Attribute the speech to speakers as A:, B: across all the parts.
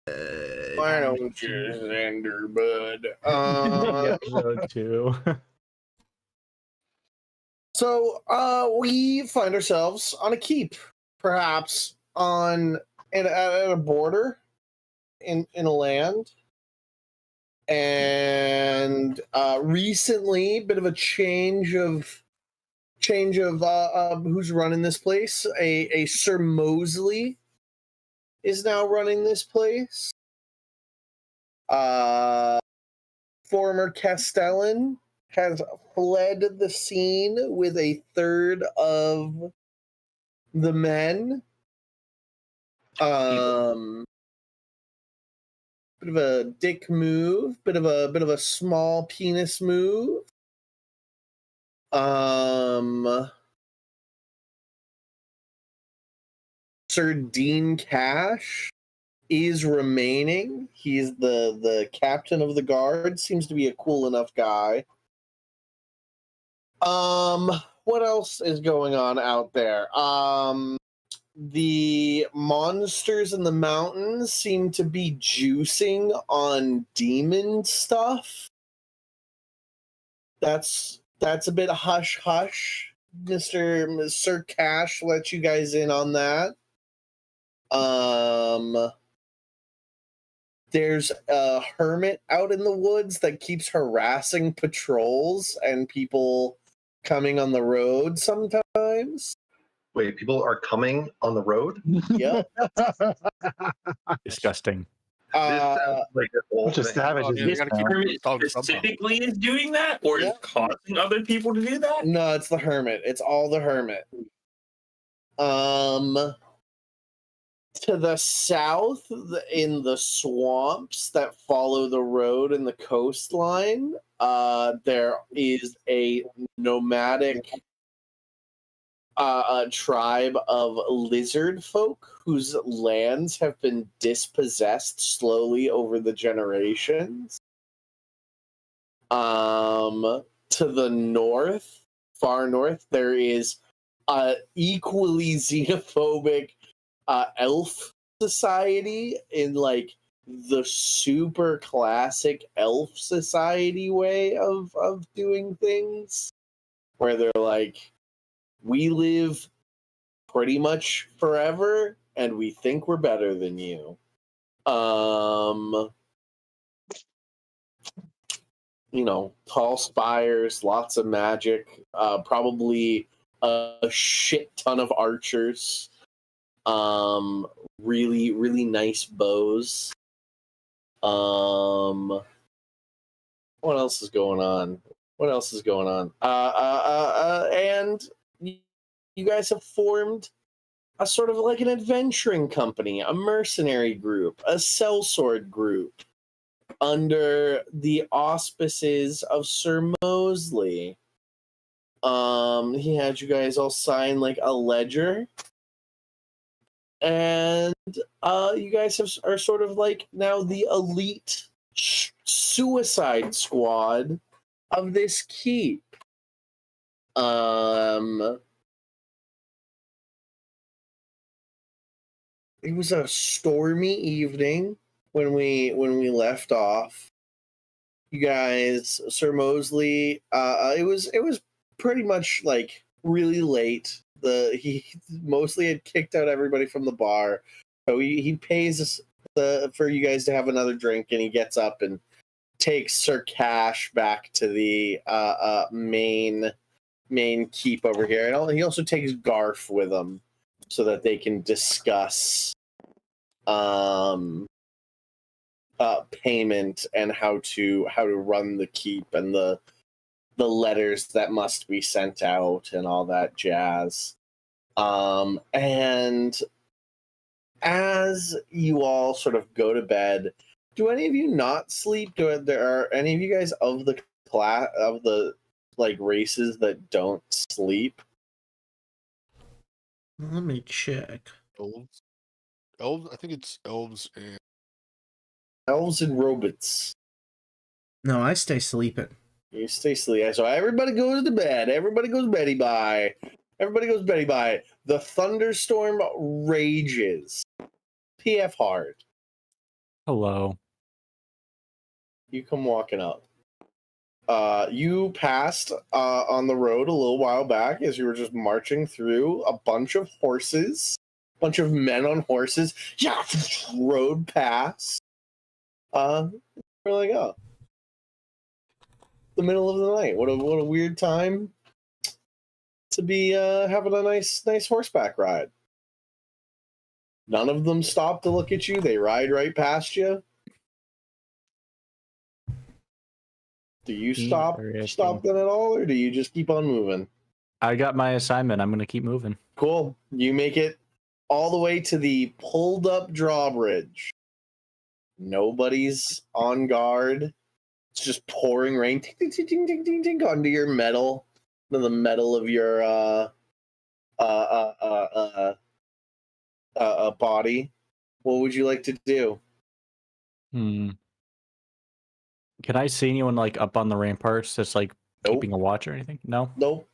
A: Why don't you, Xander, bud?
B: Episode 2.
A: So, we find ourselves on a keep, perhaps at a border in a land, and recently, bit of a change of who's running this place. A Sir Mosley is now running this place. Former Castellan has fled the scene with a third of the men. Bit of a dick move, bit of a small penis move. Sir Dean Cash is remaining. He's the captain of the guard. Seems to be a cool enough guy. What else is going on out there? The monsters in the mountains seem to be juicing on demon stuff. That's a bit hush hush. Sir Cash let you guys in on that. There's a hermit out in the woods that keeps harassing patrols and people coming on the road sometimes.
C: Wait, people are coming on the road?
A: Yep.
B: Disgusting.
C: This sounds like a whole
B: Bunch of
C: thing.
B: savages.
D: You gotta keep
E: Hermit
D: your
E: specifically is doing that, or is
A: Yep.
E: causing other people to do that?
A: No, it's the hermit. It's all the hermit. To the south, in the swamps that follow the road and the coastline, there is a nomadic tribe of lizard folk whose lands have been dispossessed slowly over the generations. To the north, far north, there is equally xenophobic elf society in like the super classic elf society way of doing things, where they're like, we live pretty much forever and we think we're better than you. You know, tall spires, lots of magic, probably a shit ton of archers. Really, really nice bows. What else is going on? And you guys have formed a sort of like an adventuring company, a mercenary group, a sellsword group, under the auspices of Sir Mosley. He had you guys all sign like a ledger. And you guys are sort of like now the elite suicide squad of this keep. It was a stormy evening when we left off. You guys, Sir Mosley, it was pretty much like really late. He mostly had kicked out everybody from the bar, so he pays for you guys to have another drink, and he gets up and takes Sir Cash back to the main keep over here, and he also takes Garf with him so that they can discuss payment and how to run the keep and the letters that must be sent out and all that jazz. And as you all sort of go to bed, do any of you not sleep? Are any of you guys of the class of the like races that don't sleep?
F: Let me check.
D: Elves? I think it's elves and
A: robots.
F: No, I stay sleeping.
A: You stay sleeping. So everybody goes to bed. Everybody goes beddy bye. The thunderstorm rages. PF hard.
B: Hello.
A: You come walking up. You passed on the road a little while back as you were just marching through a bunch of horses, bunch of men on horses. Yeah, road pass. We're like, oh, the middle of the night. What a weird time to be having a nice horseback ride. None of them stop to look at you. They ride right past you. Do you stop them at all, or do you just keep on moving?
B: I got my assignment. I'm going to keep moving.
A: Cool. You make it all the way to the pulled up drawbridge. Nobody's on guard. It's just pouring rain ting, ting, ting, ting, ting, ting, ting, onto your metal, the metal of your body. What would you like to do?
B: Can I see anyone like up on the ramparts that's like keeping a watch or anything? No?
A: Nope.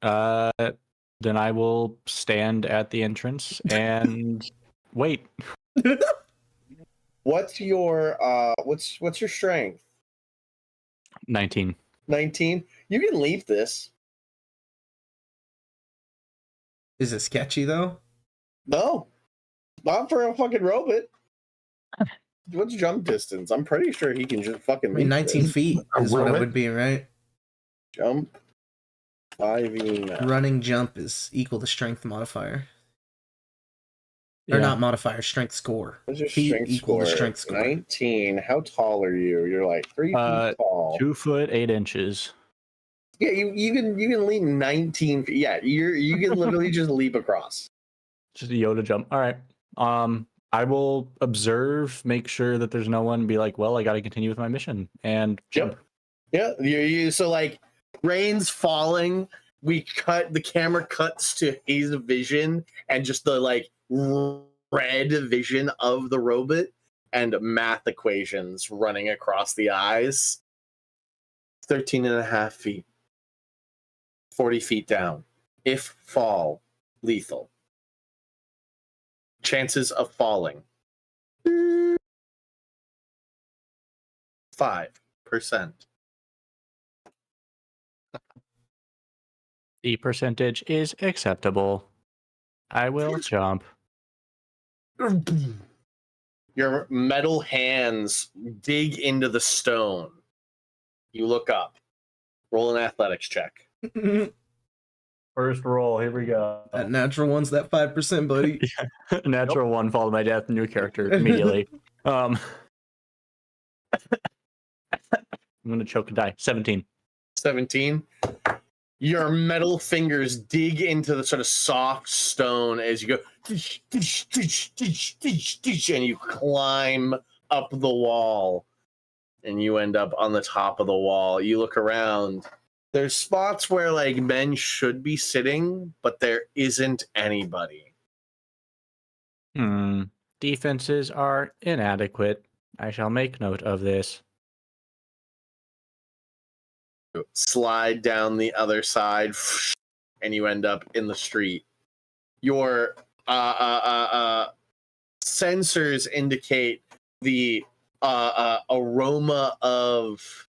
B: Then I will stand at the entrance and wait.
A: What's your what's your strength?
B: 19.
A: 19. You can leave this.
F: Is it sketchy though?
A: No. Not for a fucking robot. What's jump distance? I'm pretty sure he can just fucking
F: I mean, 19
A: this.
F: feet is what it would be, right?
A: Jump 5e now.
F: Running jump is equal to strength modifier. Or not modifier, strength score.
A: What's your
F: Feet
A: strength
F: equal
A: score?
F: to strength score.
A: 19. How tall are you? You're like 3 feet tall.
B: 2 foot 8 inches.
A: Yeah, you can leap 19 feet. Yeah, you can literally just leap across.
B: Just a Yoda jump. All right. I will observe, make sure that there's no one, be like, well, I got to continue with my mission and jump.
A: Yep. Yeah, you so like rain's falling. The camera cuts to his vision and just the like red vision of the robot and math equations running across the eyes. 13 and a half feet. 40 feet down. If fall, lethal. Chances of falling. 5%.
B: The percentage is acceptable. I will jump.
A: Your metal hands dig into the stone. You look up. Roll an athletics check.
B: First roll. Here we go.
F: That natural one's that 5%, buddy.
B: Natural one, follow my death, new character immediately. I'm gonna choke a die. 17.
A: 17. Your metal fingers dig into the sort of soft stone as you go, and you climb up the wall, and you end up on the top of the wall. You look around. There's spots where like men should be sitting, but there isn't anybody.
B: Defenses are inadequate. I shall make note of this.
A: Slide down the other side, and you end up in the street. Your sensors indicate the aroma of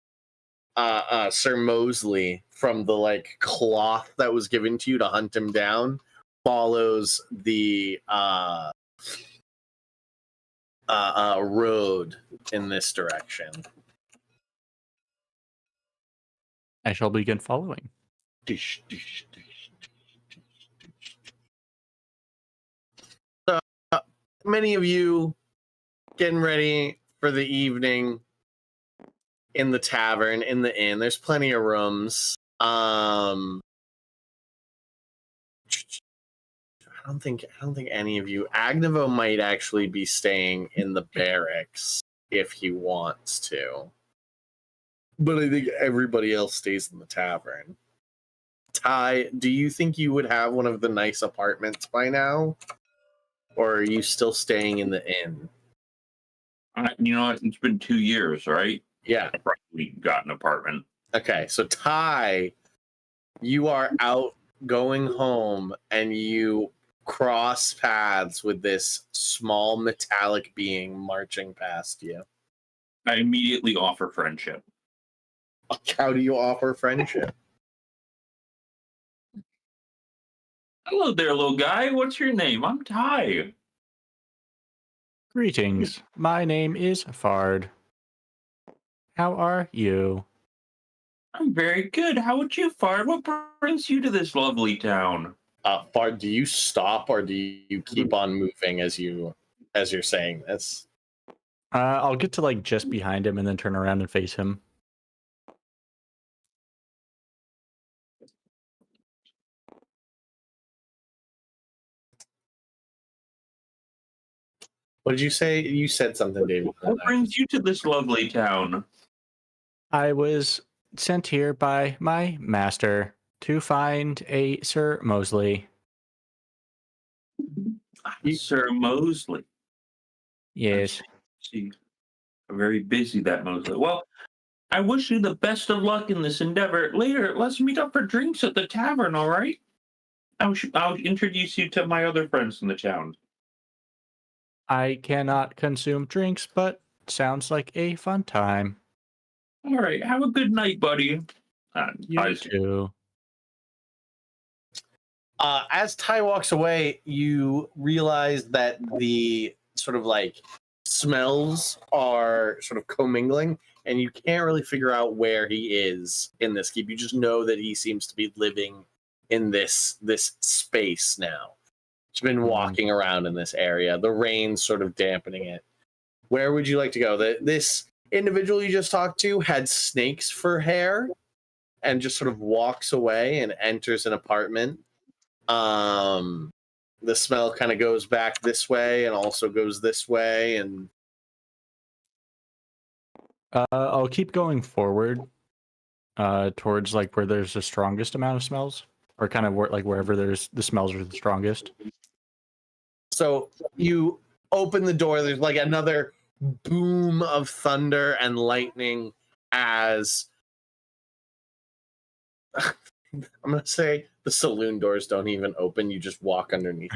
A: Sir Mosley from the like cloth that was given to you to hunt him down follows the road in this direction.
B: I shall begin following.
A: So, many of you getting ready for the evening in the tavern, in the inn. There's plenty of rooms. I don't think any of you. Agnevo might actually be staying in the barracks if he wants to. But I think everybody else stays in the tavern. Ty, do you think you would have one of the nice apartments by now? Or are you still staying in the inn?
E: You know, it's been 2 years, right?
A: Yeah.
E: I probably got an apartment.
A: Okay, so Ty, you are out going home and you cross paths with this small metallic being marching past you.
E: I immediately offer friendship.
A: How do you offer friendship?
E: Hello there, little guy. What's your name? I'm Ty.
B: Greetings. My name is Fard. How are you?
E: I'm very good. How would you, Fard? What brings you to this lovely town?
A: Bart, do you stop or do you keep on moving as you're saying this?
B: I'll get to like just behind him and then turn around and face him.
A: What did you say? You said something, David.
E: What brings you to this lovely town?
B: I was sent here by my master to find a Sir Mosley.
E: Sir Mosley.
B: Yes.
E: See, very busy, that Mosley. Well, I wish you the best of luck in this endeavor. Later, let's meet up for drinks at the tavern, all right? I'll introduce you to my other friends in the town.
B: I cannot consume drinks, but sounds like a fun time.
E: All right, have a good night, buddy.
B: You too.
A: As Ty walks away, you realize that the sort of like smells are sort of commingling, and you can't really figure out where he is in this keep. You just know that he seems to be living in this space now. He's been walking around in this area. The rain's sort of dampening it. Where would you like to go? This individual you just talked to had snakes for hair and just sort of walks away and enters an apartment. The smell kind of goes back this way and also goes this way, and
B: I'll keep going forward towards like where there's the strongest amount of smells, or kind of wherever there's the smells are the strongest.
A: so you open the door. There's like another boom of thunder and lightning as I'm gonna say the saloon doors don't even open. You just walk underneath.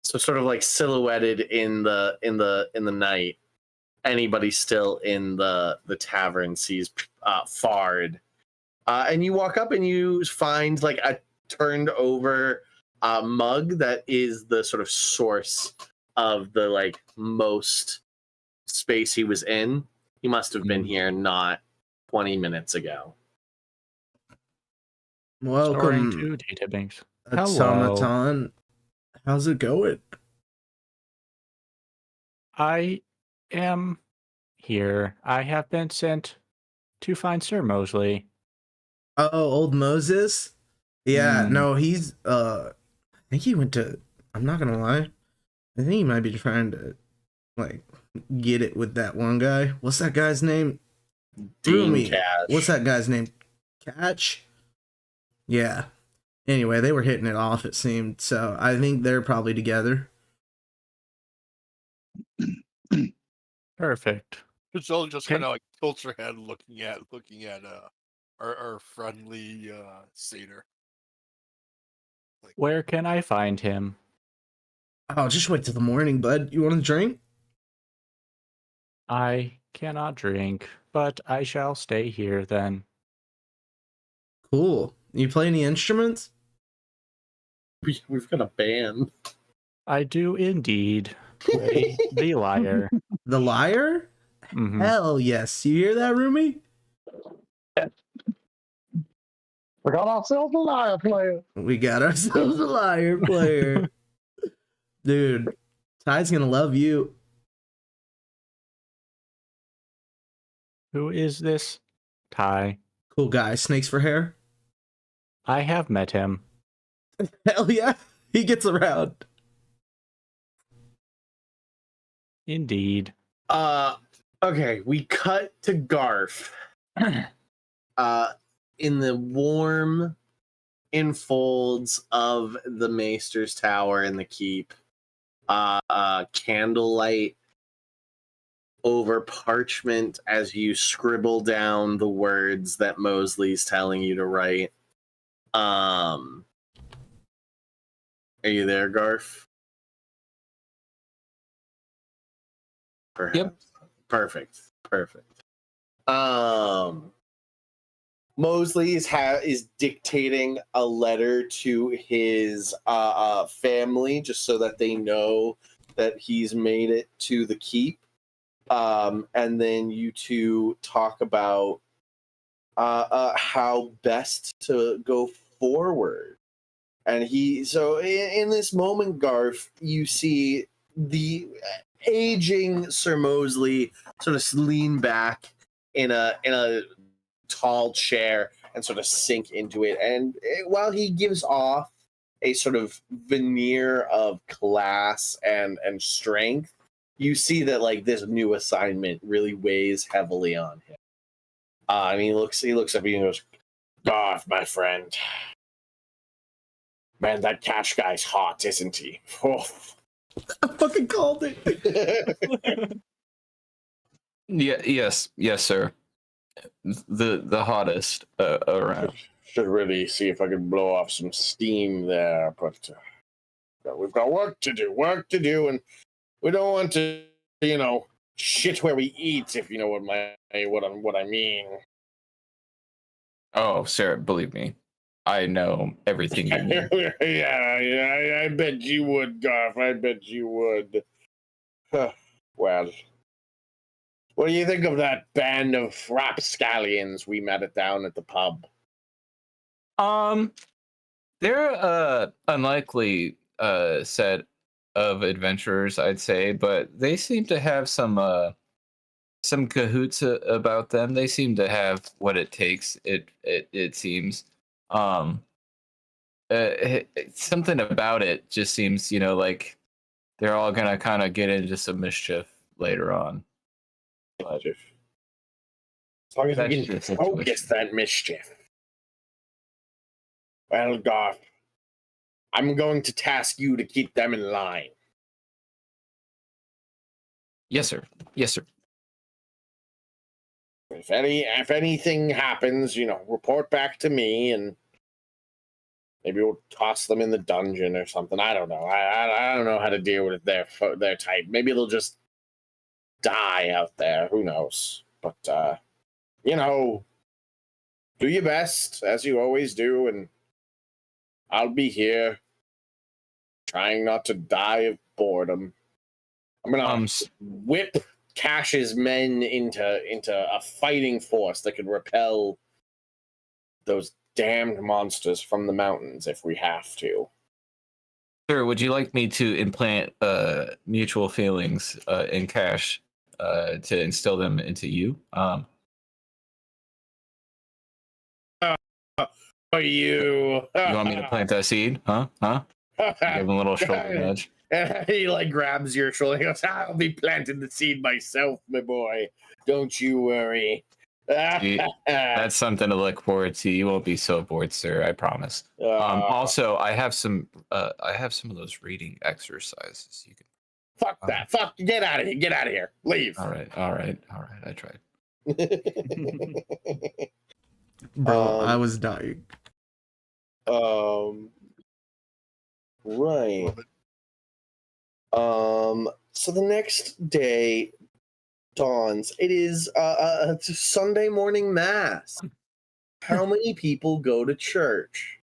A: So sort of like silhouetted in the night. Anybody still in the tavern sees Fard, and you walk up and you find like a turned over mug that is the sort of source of the like most space he was in. He must have been here not 20 minutes ago.
F: Welcome
B: to Data Banks.
F: Automaton. How's it going?
B: I am here. I have been sent to find Sir Mosley.
F: Oh, old Moses? Yeah, no, he's I think he went to, I'm not gonna lie, I think he might be trying to like get it with that one guy. What's that guy's name?
A: Dean Cash.
F: What's that guy's name? Catch? Yeah. Anyway, they were hitting it off, it seemed. So I think they're probably together.
B: Perfect.
D: Giselle just kind of like tilts her head, looking at our friendly satyr. Like,
B: Where can I find him?
F: Oh, just wait till the morning, bud. You want a drink?
B: I cannot drink, but I shall stay here then.
F: Cool. You play any instruments?
A: We've got a band.
B: I do indeed play the lyre.
F: The lyre?
B: Mhm.
F: Hell yes. You hear that, Rumi?
C: We got ourselves a lyre player.
F: We got ourselves a lyre player. Dude, Ty's gonna love you.
B: Who is this? Ty.
F: Cool guy. Snakes for hair?
B: I have met him.
F: Hell yeah. He gets around.
B: Indeed.
A: Okay, we cut to Garf. In the warm infolds of the Maester's Tower in the keep. Candlelight over parchment as you scribble down the words that Mosley's telling you to write. Are you there, Garf? Perhaps.
B: Yep.
A: Perfect. Mosley is dictating a letter to his family just so that they know that he's made it to the keep. And then you two talk about how best to go forward. And in this moment, Garf, you see the aging Sir Mosley sort of lean back in a tall chair and sort of sink into it. And while he gives off a sort of veneer of class and strength, you see that like this new assignment really weighs heavily on him. And he looks up at you and goes, "Garth, my friend. Man, that cash guy's hot, isn't he?" Oh.
F: I fucking called it.
G: Yes, sir. The hottest around.
A: Should really see if I can blow off some steam there, but we've got work to do, and we don't want to, shit where we eat, if you know what I mean.
G: Oh, sir, believe me, I know everything you need.
A: Yeah, I bet you would, Garth. I bet you would. Well, what do you think of that band of rapscallions we met it down at the pub?
G: They're unlikely set of adventurers, I'd say, but they seem to have some cahoots about them. They seem to have what it takes. It seems. Something about it just seems, like they're all gonna kind of get into some mischief later on.
A: Mischief. As long as we can focus that mischief. Well, Garth, I'm going to task you to keep them in line.
G: Yes, sir.
A: If anything happens, report back to me, and maybe we'll toss them in the dungeon or something. I don't know. I don't know how to deal with their type. Maybe they'll just die out there. Who knows? But do your best as you always do, and I'll be here, trying not to die of boredom. I'm gonna whip Cash's men into a fighting force that could repel those damned monsters from the mountains if we have to.
G: Sir, would you like me to implant mutual feelings in Cash to instill them into you?
A: You
G: want me to plant that seed? Huh? Give him a little shoulder nudge.
A: He grabs your shoulder. He goes, "I'll be planting the seed myself, my boy. Don't you worry."
G: That's something to look forward to. You won't be so bored, sir. I promise. Also, I have some of those reading exercises. You can.
A: Fuck that. Fuck. Get out of here. Get out of here. Leave.
G: All right. I tried.
F: Bro, I was dying.
A: Right. So the next day dawns. It is Sunday morning mass. How many people go to church?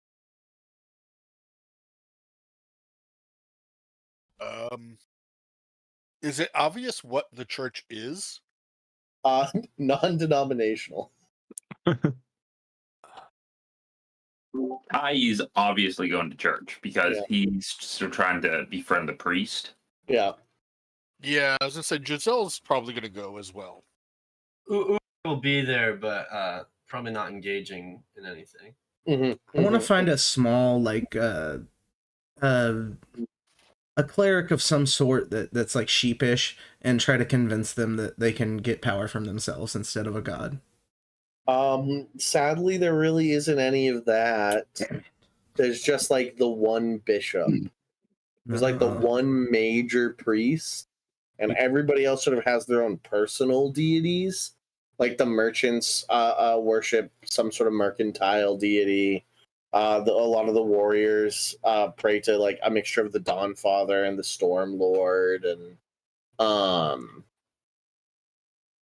D: Is it obvious what the church is?
A: Non-denominational.
E: Ty is obviously going to church because he's still trying to befriend the priest.
A: Yeah.
D: Yeah, I was gonna say Giselle's probably gonna go as well.
H: Will be there, but probably not engaging in anything.
F: I want to find a small, a cleric of some sort that's like sheepish and try to convince them that they can get power from themselves instead of a god.
A: Sadly, there really isn't any of that. There's just like the one bishop. There's like the one major priest, and everybody else sort of has their own personal deities. Like the merchants worship some sort of mercantile deity. A lot of the warriors pray to like a mixture of the Dawn Father and the Storm Lord, and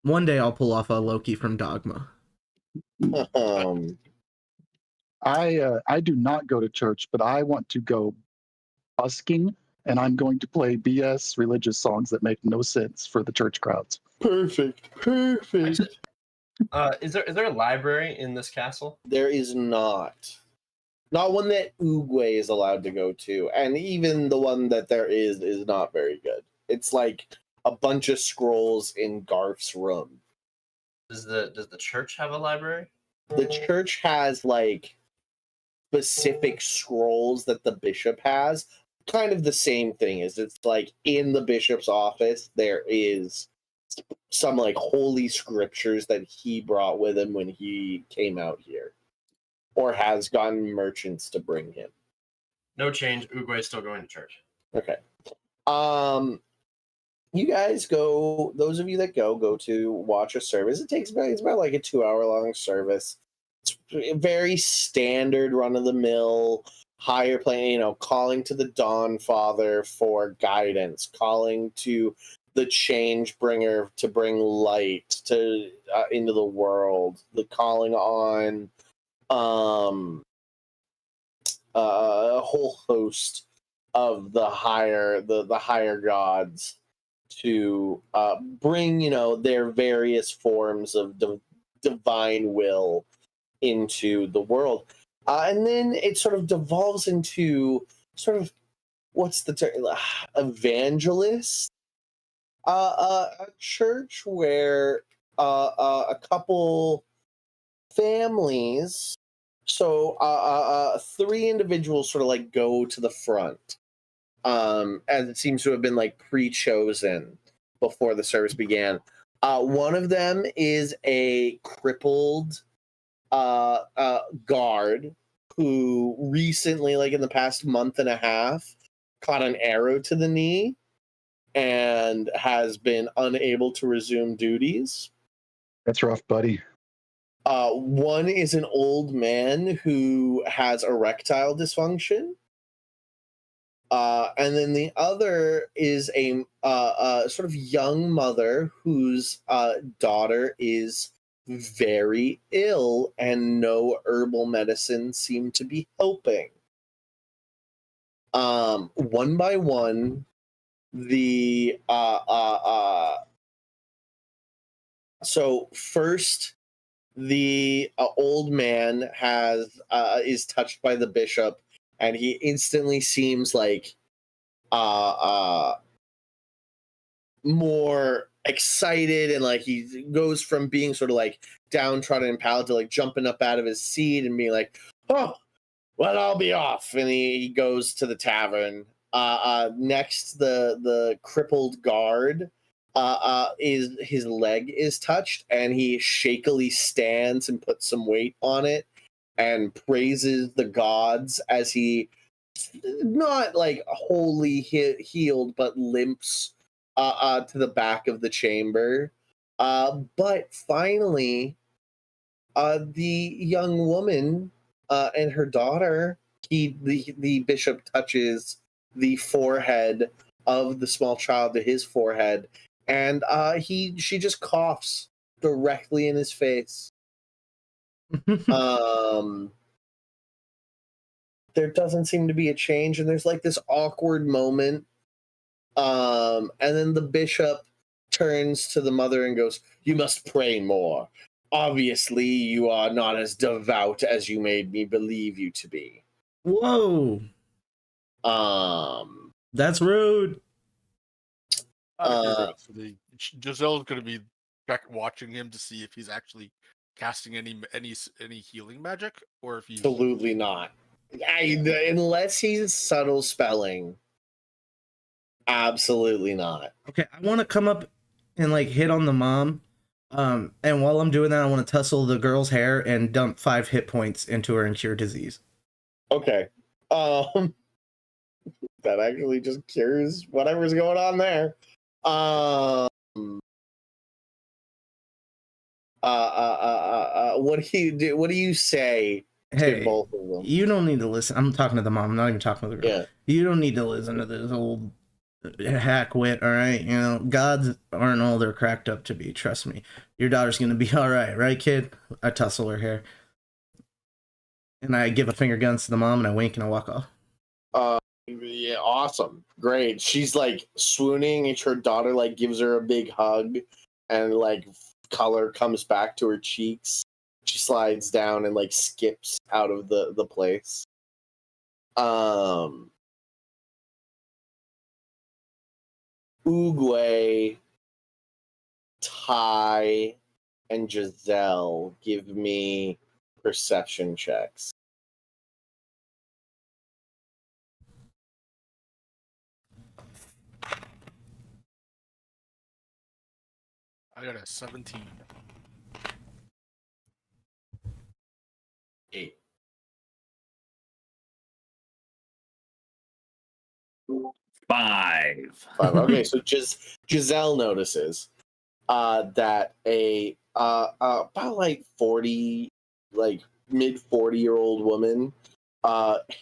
F: One day I'll pull off a Loki from Dogma.
I: I do not go to church, but I want to go busking, and I'm going to play BS religious songs that make no sense for the church crowds.
A: Perfect.
H: Is there a library in this castle?
A: There is not. Not one that Oogway is allowed to go to, and even the one that there is not very good. It's like a bunch of scrolls in Garth's room.
H: Does the church have a library?
A: The church has like specific scrolls that the bishop has. Kind of the same thing is it's like in the bishop's office there is some like holy scriptures that he brought with him when he came out here, or has gotten merchants to bring him.
H: No change. Oogway is still going to church.
A: Okay. You guys go. Those of you that go to watch a service. It's about like a 2-hour long service. It's a very standard, run of the mill, higher plane. Calling to the Dawn Father for guidance, calling to the Change Bringer to bring light to into the world. The calling on a whole host of the higher gods to bring their various forms of divine will into the world, and then it sort of devolves into sort of what's the term, evangelist, a church where a couple families. So 3 individuals sort of like go to the front, as it seems to have been like pre-chosen before the service began. One of them is a crippled guard who recently, like in the past month and a half, caught an arrow to the knee and has been unable to resume duties.
I: That's rough, buddy.
A: One is an old man who has erectile dysfunction. And then the other is a sort of young mother whose daughter is very ill, and no herbal medicine seem to be helping. One by one, the so first, the old man is touched by the bishop, and he instantly seems like more excited, and like he goes from being sort of like downtrodden and pallid to like jumping up out of his seat and being like, "Oh, well, I'll be off." And he goes to the tavern. Next, the crippled guard is his leg is touched, and he shakily stands and puts some weight on it and praises the gods as he, not like wholly healed, but limps to the back of the chamber. But finally, the young woman and her daughter, the bishop touches the forehead of the small child to his forehead, and she just coughs directly in his face. There doesn't seem to be a change, and there's like this awkward moment. And then the bishop turns to the mother and goes, "You must pray more. Obviously, you are not as devout as you made me believe you to be."
F: Whoa. That's rude.
D: Giselle's going to be watching him to see if he's actually casting any healing magic, or if he's
A: absolutely not. Unless he's subtle spelling. Absolutely not.
F: Okay, I want to come up and like hit on the mom. And while I'm doing that, I want to tussle the girl's hair and dump 5 hit points into her and cure disease.
A: Okay. That actually just cures whatever's going on there. What do you do? What do you say
F: Hey,
A: both of them.
F: you don't need to listen. I'm talking to the mom. I'm not even talking to the girl.
A: Yeah.
F: You don't need to listen to this old hackwit, all right? You know, gods aren't all they're cracked up to be. Trust me. Your daughter's going to be all right, kid? I tussle her hair. And I give a finger guns to the mom, and I wink, and I walk off.
A: Yeah, awesome. Great. She's, like, swooning, and her daughter, like, gives her a big hug, and, like, color comes back to her cheeks. She slides down and, like, skips out of the place. Oogway, Ty, and Giselle, give me perception checks.
D: I got a 17.
A: 8.
E: 5.
A: 5. Okay, so Giselle notices that a about like 40, like mid 40-year-old woman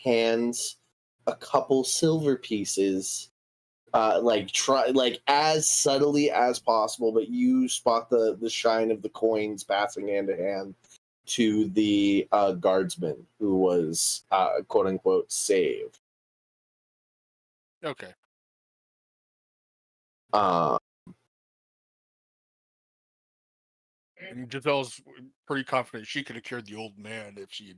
A: hands a couple silver pieces, like as subtly as possible, but you spot the shine of the coins passing hand to hand to the guardsman who was quote unquote saved.
D: Okay. And Giselle's pretty confident she could have cured the old man if she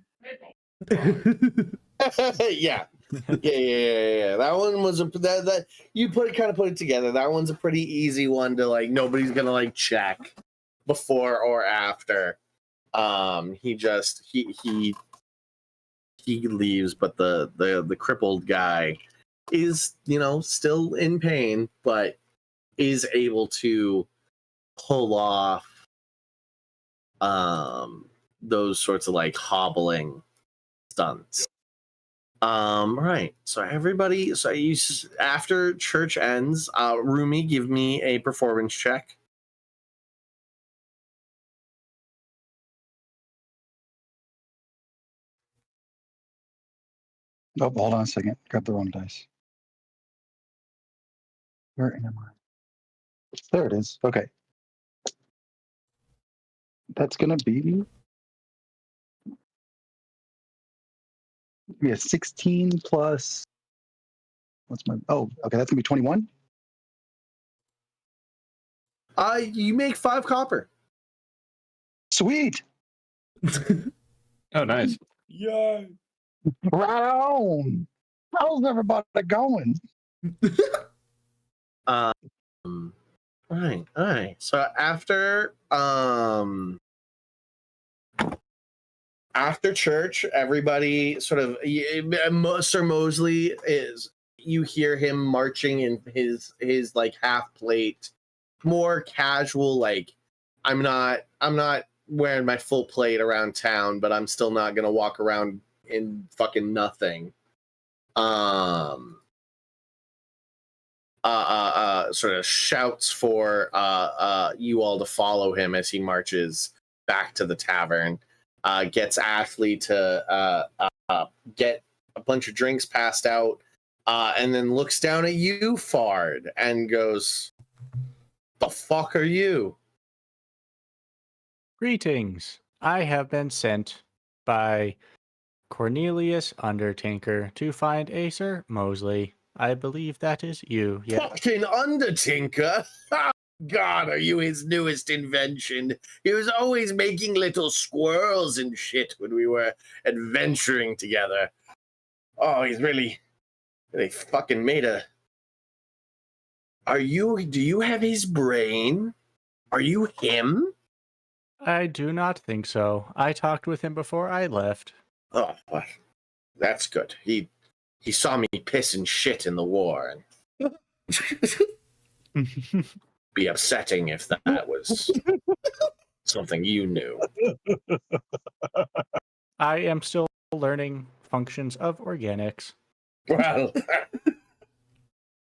A: yeah. That one was that you put it together. That one's a pretty easy one to, like, nobody's gonna, like, check before or after. He leaves, but the crippled guy is, you know, still in pain, but is able to pull off those sorts of, like, hobbling stunts. Right. So everybody, after church ends, Rumi, give me a performance check.
I: Oh, hold on a second. Got the wrong dice. Where am I? There it is. Okay. That's gonna be a 16 plus. What's my? Oh, okay. That's gonna be 21.
A: You make 5 copper.
I: Sweet.
G: Oh, nice.
D: Yeah.
I: Right on. How's everybody going?
A: Right. All right. So after church, everybody sort of Sir Mosley is. You hear him marching in his like half plate, more casual. Like, I'm not wearing my full plate around town, but I'm still not gonna walk around in fucking nothing. Sort of shouts for you all to follow him as he marches back to the tavern. Gets Ashley to get a bunch of drinks passed out, and then looks down at you, Fard, and goes, "The fuck are you?"
B: Greetings. I have been sent by Cornelius Undertaker to find a Sir Mosley. I believe that is you. Yes.
A: Fucking Undertaker? God, are you his newest invention? He was always making little squirrels and shit when we were adventuring together. Oh, he's really fucking made a... do you have his brain? Are you him?
B: I do not think so. I talked with him before I left.
A: Oh, well, that's good. He saw me piss and shit in the war. And be upsetting if that was something you knew.
B: I am still learning functions of organics.
A: Well,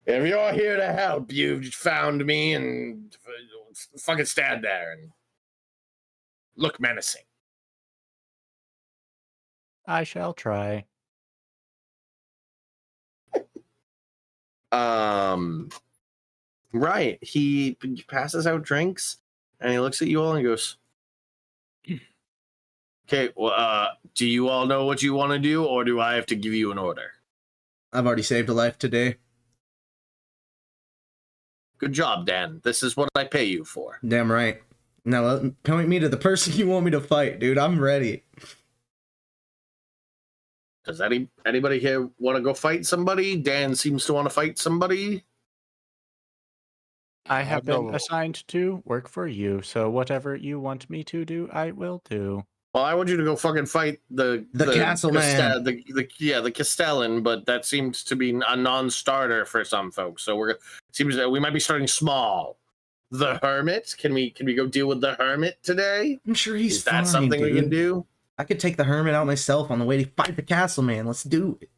A: if you're here to help, you've found me, and fucking stand there and look menacing.
B: I shall try.
A: Right. He passes out drinks and he looks at you all and goes, okay, well, do you all know what you want to do, or do I have to give you an order?
F: I've already saved a life today.
A: Good job, Dan. This is what I pay you for.
F: Damn right. Now point me to the person you want me to fight, dude. I'm ready.
A: Does anybody here want to go fight somebody? Dan seems to want to fight somebody.
B: I have been
D: No.
B: assigned to work for you, so whatever you want me to do, I will do.
A: Well, I want you to go fucking fight the
F: castle man.
A: The Castellan, but that seems to be a non-starter for some folks. So seems that we might be starting small. The Hermit? Can we go deal with the Hermit today?
F: I'm sure he's
A: Is that
F: fine,
A: something
F: dude.
A: we can do?
F: I could take the Hermit out myself on the way to fight the castle man. Let's do it.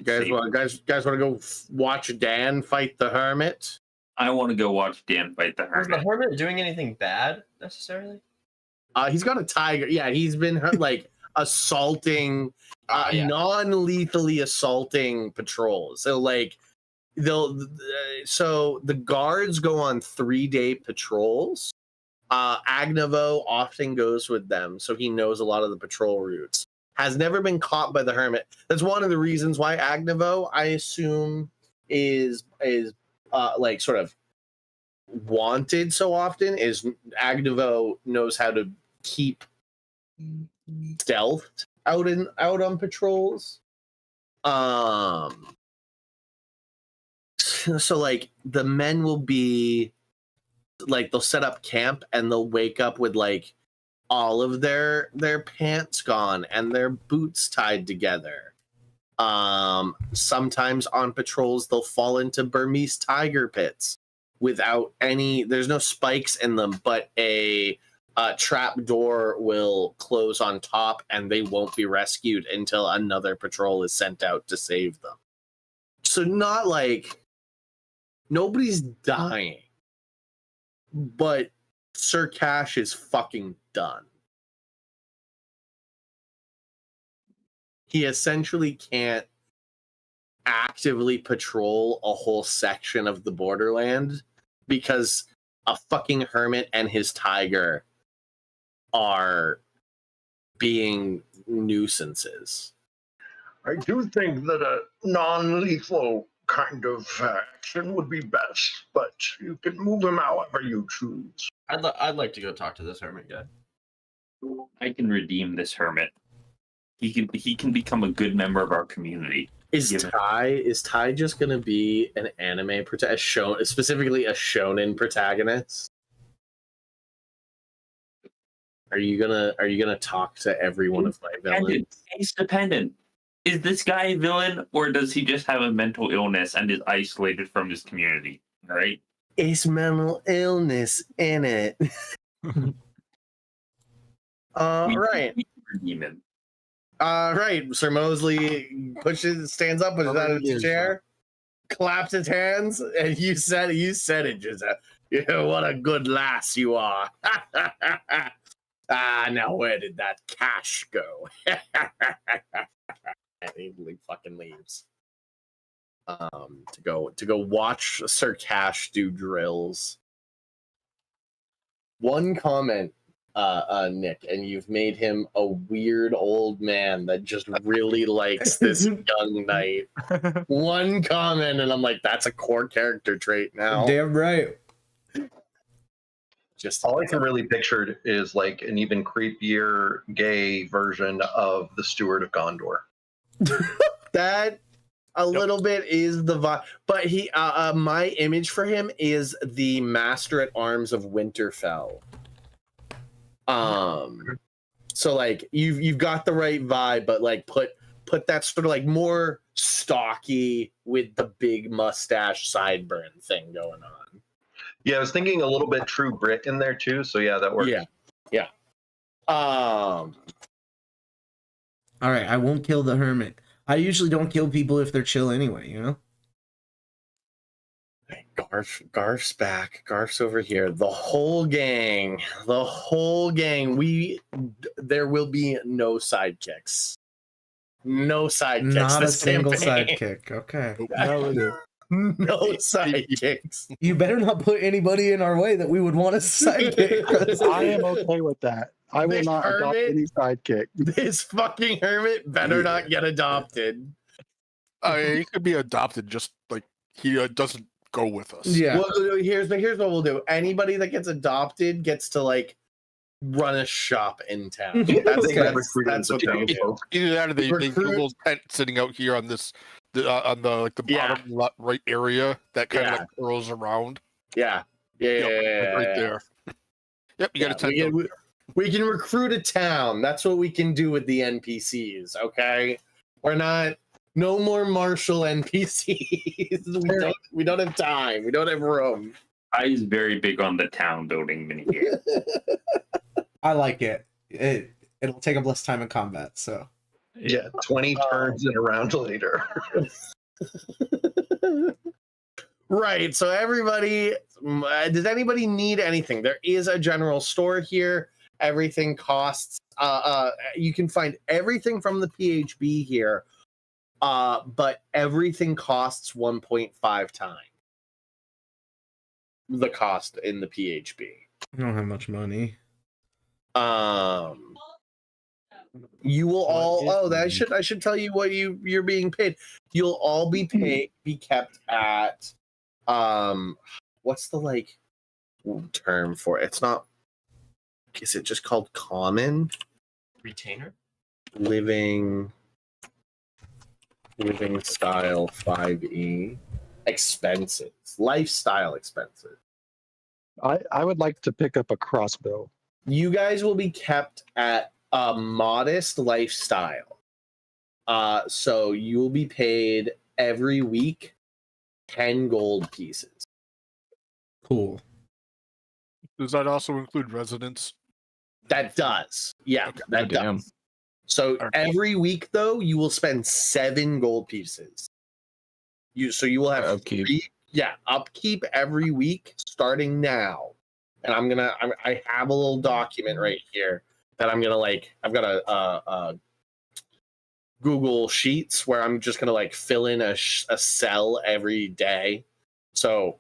A: Guys want to go watch Dan fight the Hermit?
E: I want to go watch Dan fight the
H: Was the
E: Hermit.
H: hermit doing anything bad necessarily?
A: He's got a tiger. Yeah, he's been like assaulting,
H: Yeah.
A: non-lethally assaulting patrols. So like so the guards go on 3-day patrols. Agnevo often goes with them, so he knows a lot of the patrol routes. Has never been caught by the Hermit. That's one of the reasons why Agnevo, I assume, is like sort of wanted so often. Is Agnevo knows how to keep stealthed out on patrols. So like the men will be like, they'll set up camp and they'll wake up with like all of their pants gone and their boots tied together. Sometimes on patrols they'll fall into Burmese tiger pits without there's no spikes in them, but a trap door will close on top and they won't be rescued until another patrol is sent out to save them. So not like nobody's dying, but Sir Cash is fucking done. He essentially can't actively patrol a whole section of the borderland because a fucking hermit and his tiger are being nuisances.
J: I do think that a non-lethal kind of action would be best, but you can move him however you choose.
H: I'd like to go talk to this hermit guy.
E: I can redeem this hermit. He can become a good member of our community.
A: Is Ty just gonna be an anime specifically a shonen protagonist? Are you gonna talk to every one of my villains?
E: It's dependent. Is this guy a villain, or does he just have a mental illness and is isolated from his community? All right.
A: It's mental illness in it. Right.
E: Demon.
A: Right. Sir Mosley stands up, pushes out of his chair, claps his hands, and you said it, Giuseppe. Yeah, what a good lass you are. Now where did that cash go? And he fucking leaves. To go watch Sir Cash do drills. One comment, Nick, and you've made him a weird old man that just really likes this young knight. One comment, and I'm like, that's a core character trait now.
F: Damn right.
A: Just
J: all I can really picture is like an even creepier gay version of the Steward of Gondor.
A: That a little bit is the vibe, but he my image for him is the Master at Arms of Winterfell. So like you've got the right vibe, but like put that sort of like more stocky with the big mustache sideburn thing going on.
J: Yeah, I was thinking a little bit True Brit in there too. So yeah, that works.
A: Yeah.
F: All right, I won't kill the hermit. I usually don't kill people if they're chill anyway, you know?
A: Garf's back. Garf's over here. The whole gang. There will be no sidekicks. No sidekicks.
F: Not a
A: this
F: single
A: campaign.
F: sidekick. Okay.
B: No,
A: No sidekicks.
F: You better not put anybody in our way that we would want a sidekick. 'cause-
I: I am okay with that. I will
A: This
I: not adopt
A: hermit-
I: any sidekick.
A: This fucking hermit better not get adopted.
D: He could be adopted, just like he doesn't go with us.
F: Yeah.
A: Well, here's what we'll do. Anybody that gets adopted gets to like run a shop in town. That's
F: Okay.
A: that's what they do.
D: Either that, or they
A: Recruit-
D: do a little tent sitting out here on this, on the like the
A: Yeah.
D: bottom right area that kind of
A: Yeah.
D: like curls around.
A: Yeah. Yeah.
D: Yep,
A: Yeah,
D: right
A: yeah.
D: there. Yep, you got a tent.
A: We can recruit a town. That's what we can do with the NPCs. Okay, we're not. No more martial NPCs. We don't have time. We don't have room.
E: I is very big on the town building minigame.
F: I like it. It'll take up less time in combat, so.
J: Yeah, 20 turns and a round later.
A: Right. So everybody, does anybody need anything? There is a general store here. Everything costs. You can find everything from the PHB here, but everything costs 1.5 times the cost in the PHB.
F: I don't have much money.
A: You will all.
B: What is
A: Oh,
B: money?
A: I should tell you what you're being paid. You'll all be kept at. What's the like term for it? It's not. Is it just called common
H: Retainer?
A: living style 5e expenses, lifestyle expenses?
I: I would like to pick up a crossbow.
A: You guys will be kept at a modest lifestyle. So you will be paid every week 10 gold pieces.
F: Cool.
D: Does that also include residence?
A: That does. Yeah,
D: Okay.
A: that
G: Oh, damn.
A: does. So
D: Alright.
A: every week though, you will spend 7 gold pieces. You will have
G: Upkeep.
A: upkeep every week starting now. And I have a little document right here that I'm gonna I've got a Google Sheets where I'm just gonna fill in a cell every day. So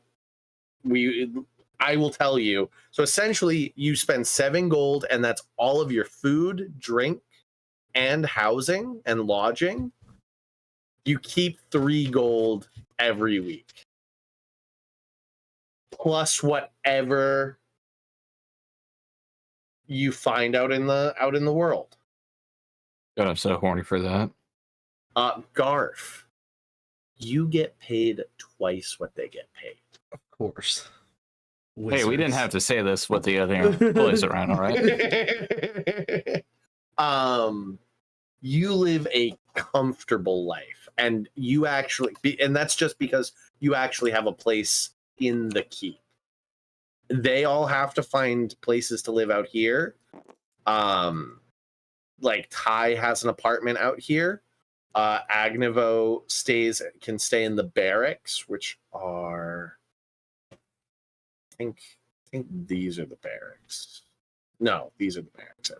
A: I will tell you. So essentially, you spend 7 gold, and that's all of your food, drink, and housing and lodging. You keep 3 gold every week, plus whatever you find out in the world.
G: God, I'm so horny for that.
A: Garf, you get paid twice what they get paid.
F: Of course.
G: Hey, we didn't have to say this with the other employees around, all right?
A: You live a comfortable life, and and that's just because you actually have a place in the keep. They all have to find places to live out here. Like Ty has an apartment out here. Agnevo can stay in the barracks, which are I think these are the barracks. No, these are the barracks.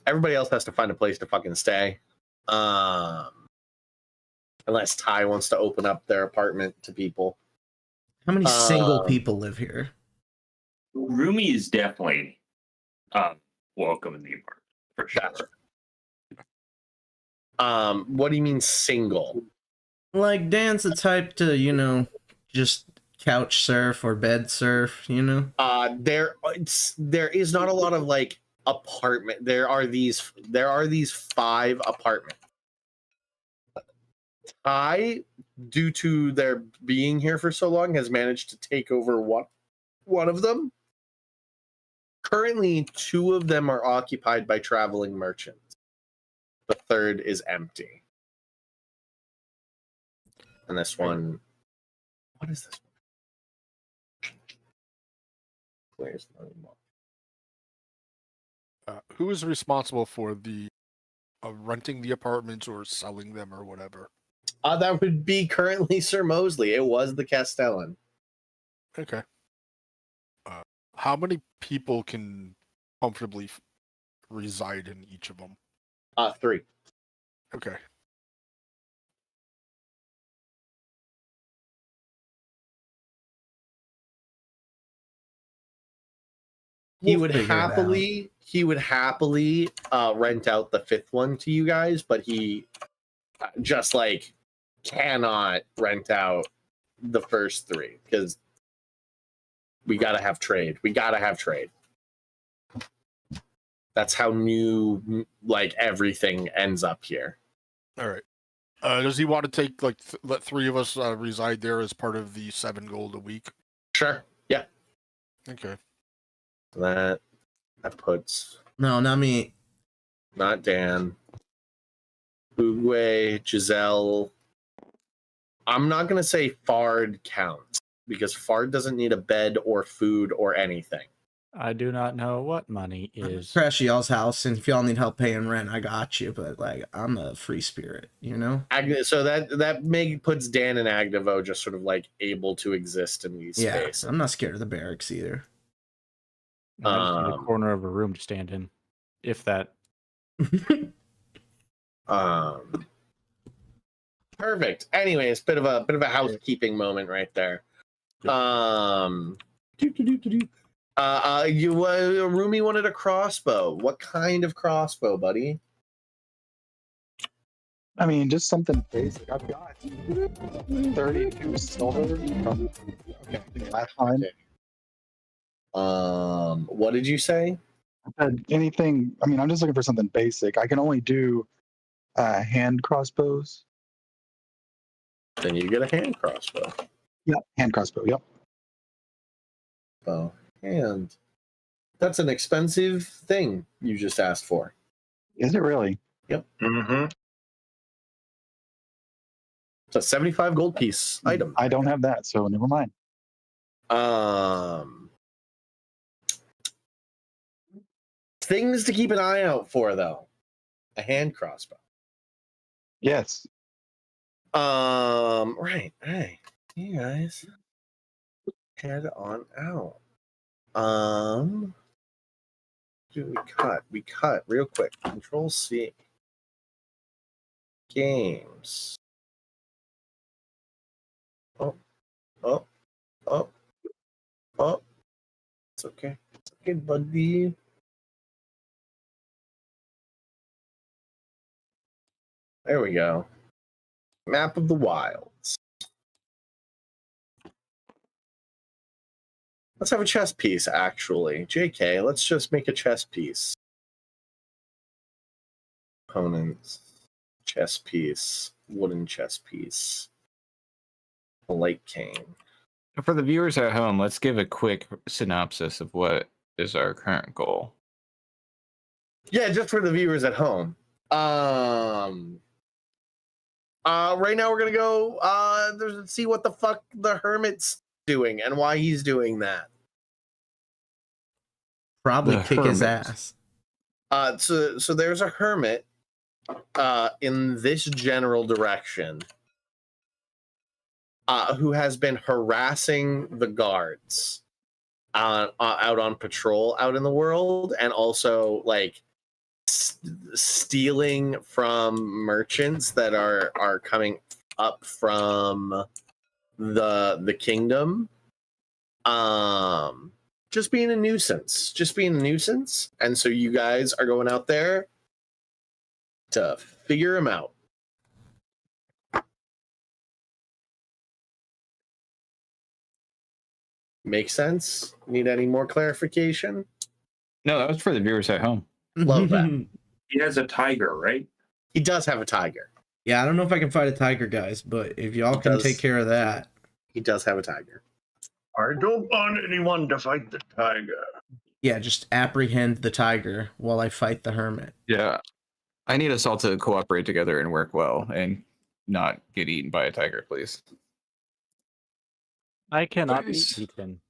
A: Everybody else has to find a place to fucking stay. Unless Ty wants to open up their apartment to people.
F: How many single people live here?
E: Rumi is definitely welcome in the apartment for sure.
A: Gotcha. What do you mean single?
F: Like Dan's the type to, just couch surf or bed surf,
A: There is not a lot of apartment. There are these 5 apartments. Ty, due to their being here for so long, has managed to take over one of them. Currently, 2 of them are occupied by traveling merchants. The 3rd is empty. And this one, what is this one? Where's the one?
D: Who is responsible for the renting the apartments or selling them or whatever?
A: That would be currently Sir Mosley. It was the Castellan.
D: Okay. How many people can comfortably reside in each of them?
A: 3.
D: Okay.
A: He
F: We'll
A: would
F: figure it out.
A: happily rent out the 5th one to you guys, but he just like cannot rent out the first 3 because we gotta have trade. That's how new like everything ends up here.
D: All right. Does he want to take like let 3 of us reside there as part of the 7 gold a week?
A: Sure. Yeah.
D: Okay.
A: That puts
F: No, not me.
A: not Dan. Oogway, Giselle. I'm not gonna say Fard counts because Fard doesn't need a bed or food or anything.
B: I do not know what money is.
F: Crash y'all's house, and if y'all need help paying rent, I got you. But like, I'm a free spirit, you know.
A: So that puts Dan and Agnevo just sort of like able to exist in these spaces.
F: I'm not scared of the barracks either.
B: I just need a corner of a room to stand in, if that.
A: Perfect. Anyways, bit of a housekeeping moment right there. Rumi wanted a crossbow. What kind of crossbow, buddy?
I: I mean, just something basic. I've got 32 silver from last time.
A: What did you say?
I: I said anything. I mean, I'm just looking for something basic. I can only do hand crossbows.
A: Then you get a hand crossbow.
I: Yep, hand crossbow. Yep.
A: Oh, and that's an expensive thing you just asked for.
I: Is it really?
A: Yep.
J: Mm-hmm.
A: It's a 75 gold piece item.
I: I don't have that, so never mind.
A: Things to keep an eye out for, though. A hand crossbow.
I: Yes.
A: Right. Hey, you guys, head on out. Dude, we cut real quick. Control C. Games. Oh. It's okay. It's okay, buddy. There we go. Map of the Wilds. Let's have a chess piece, actually. JK, let's just make a chess piece. Opponents. Chess piece. Wooden chess piece. A light cane.
G: For the viewers at home, let's give a quick synopsis of what is our current goal.
A: Yeah, just for the viewers at home. Right now we're gonna go see what the fuck the hermit's doing and why he's doing that.
F: Probably
G: The
F: kick his
G: hermit.
F: ass.
A: So there's a hermit in this general direction who has been harassing the guards out on patrol out in the world, and also like stealing from merchants that are coming up from the kingdom. Just being a nuisance. And so you guys are going out there to figure him out. Make sense? Need any more clarification?
G: No, that was for the viewers at home.
A: Love that.
E: He has a tiger, right?
A: He does have a tiger.
F: Yeah, I don't know if I can fight a tiger, guys, but if y'all can take care of that.
A: He does have a tiger.
J: I don't want anyone to fight the tiger.
F: Yeah, just apprehend the tiger while I fight the hermit.
G: Yeah. I need us all to cooperate together and work well and not get eaten by a tiger, please.
B: I cannot be
G: Nice.
B: eaten.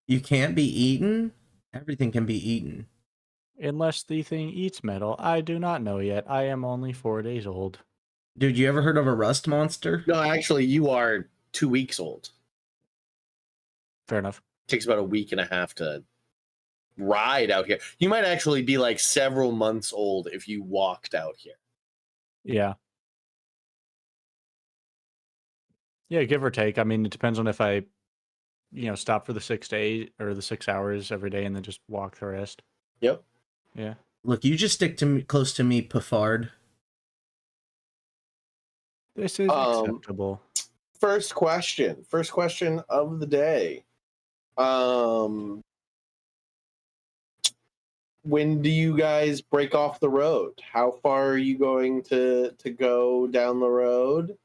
F: You can't be eaten? Everything can be eaten.
B: Unless the thing eats metal, I do not know yet. I am only 4 days old.
F: Dude, you ever heard of a rust monster?
A: No, actually, you are 2 weeks old.
B: Fair enough.
A: Takes about a week and a half to ride out here. You might actually be like several months old if you walked out here.
B: Yeah. Yeah, give or take. I mean, it depends on if I, stop for the 6 days or the 6 hours every day and then just walk the rest.
A: Yep.
B: Yeah.
F: Look, you just stick to me, close to me, Pafard.
B: This is acceptable.
A: First question of the day. When do you guys break off the road? How far are you going to go down the road?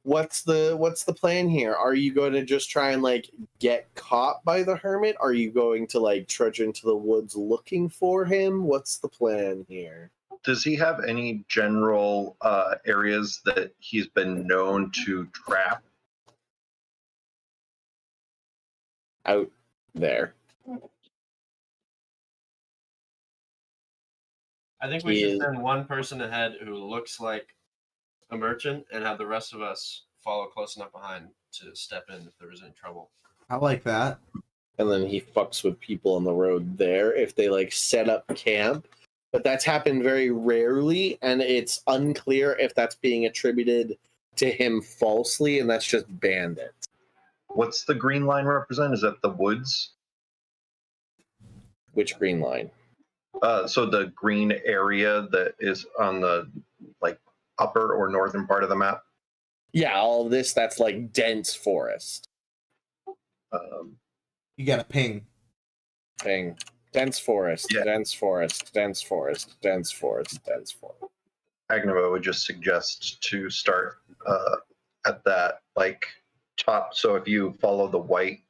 A: What's the plan here? Are you going to just try and like get caught by the hermit? Are you going to like trudge into the woods looking for him? What's the plan here?
J: Does he have any general areas that he's been known to trap?
A: Out there.
H: I think we should send one person ahead who looks like a merchant and have the rest of us follow close enough behind to step in if there is any trouble.
F: I like that.
A: And then he fucks with people on the road there if they like set up camp. But that's happened very rarely, and it's unclear if that's being attributed to him falsely, and that's just bandits.
J: What's the green line represent? Is that the woods?
A: Which green line?
J: So the green area that is on the like upper or northern part of the map.
A: Yeah, all of this, that's like dense forest.
F: You got a ping.
A: Ping. Dense forest,
J: Yeah.
A: dense forest, dense forest, dense forest, dense forest.
J: Agnova would just suggest to start at that like top. So if you follow the white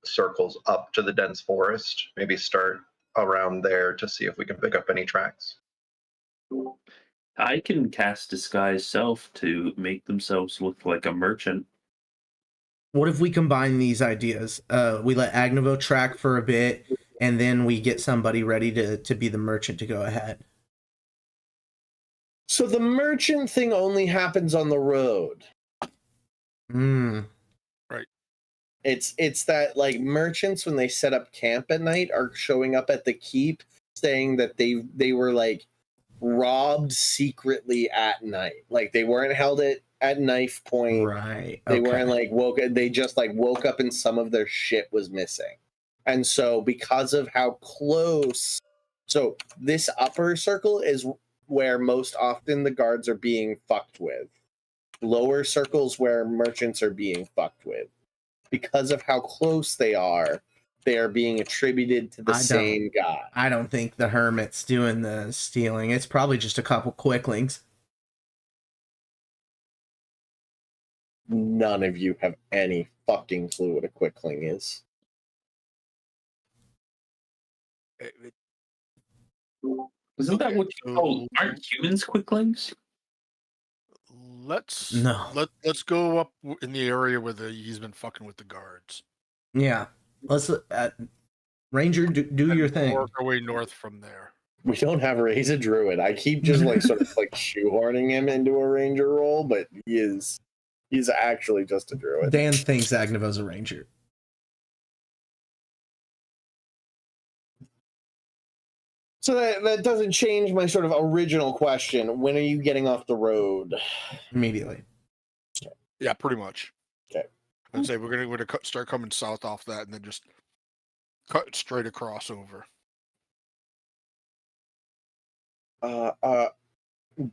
J: circles up to the dense forest, maybe start around there to see if we can pick up any tracks.
E: I can cast disguise self to make themselves look like a merchant.
F: What if we combine these ideas? We let Agnevo track for a bit, and then we get somebody ready to be the merchant to go ahead.
A: So the merchant thing only happens on the road.
D: Right.
A: It's that like merchants when they set up camp at night are showing up at the keep saying that they were like robbed secretly at night. Like they weren't held at knife point.
F: Right.
A: They weren't like they just like woke up and some of their shit was missing. And so because of how close, so this upper circle is where most often the guards are being fucked with. Lower circles where merchants are being fucked with. Because of how close they are being attributed to the same guy.
F: I don't think the hermit's doing the stealing. It's probably just a couple quicklings.
A: None of you have any fucking clue what a quickling is.
E: Isn't that what you call? Aren't humans quicklings?
D: Let's go up in the area where he's been fucking with the guards.
F: Yeah. Let's Ranger, do your thing.
D: Work our way north from there.
A: We don't have Raise a Druid. I keep just like sort of like shoehorning him into a ranger role, but he's actually just a druid.
F: Dan thinks Agnevo's a ranger.
A: So that doesn't change my sort of original question. When are you getting off the road?
F: Immediately.
A: Okay.
D: Yeah, pretty much.
A: Okay.
D: I'd say we're gonna start coming south off that, and then just cut straight across over.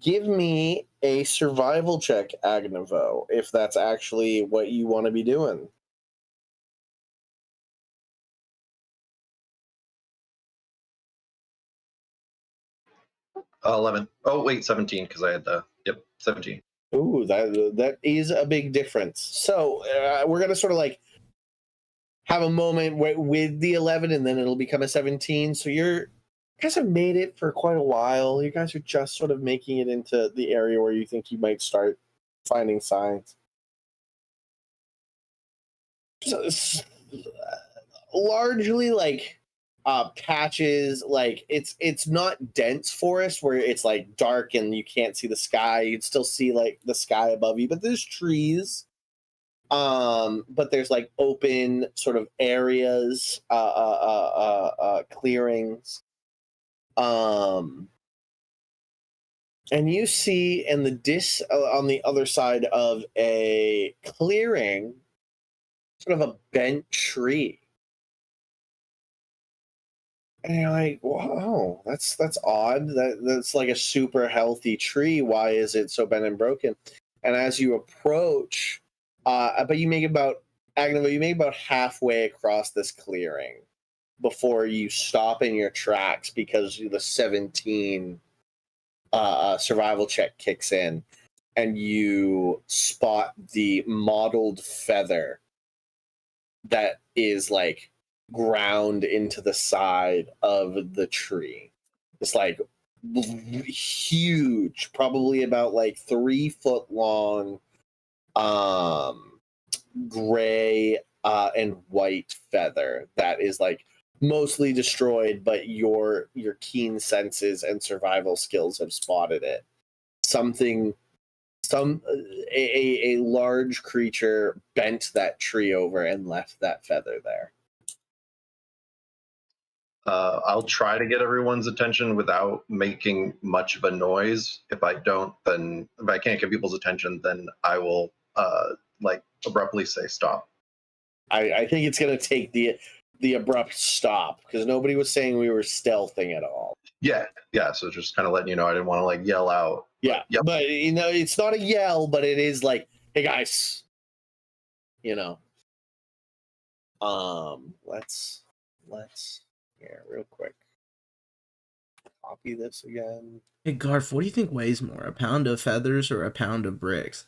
A: Give me a survival check, Agnevo, if that's actually what you want to be doing.
J: $11. Oh wait, 17 because I had 17.
A: Ooh, that is a big difference. So we're gonna sort of like have a moment with the 11, and then it'll become a 17. So you guys have made it for quite a while. You guys are just sort of making it into the area where you think you might start finding signs. So it's largely like patches, like it's not dense forest where it's like dark and you can't see the sky. You'd still see like the sky above you, but there's trees. But there's like open sort of areas, clearings. And you see in the on the other side of a clearing, sort of a bent tree. And you're like, wow, that's odd. That's like a super healthy tree. Why is it so bent and broken? And as you approach, but you make about halfway across this clearing before you stop in your tracks because the 17 survival check kicks in, and you spot the mottled feather that is like ground into the side of the tree. It's like huge, probably about like 3 foot long, gray and white feather that is like mostly destroyed, but your keen senses and survival skills have spotted it. A large creature bent that tree over and left that feather there.
H: I'll try to get everyone's attention without making much of a noise. If I can't get people's attention, then I will like abruptly say stop.
A: I think it's going to take the abrupt stop because nobody was saying we were stealthing at all.
H: Yeah. So just kind of letting you know, I didn't want to like yell out.
A: Yeah,
H: yep.
A: But it's not a yell, but it is like, hey guys, let's here real quick. Copy this again.
F: Hey Garf, what do you think weighs more, a pound of feathers or a pound of bricks?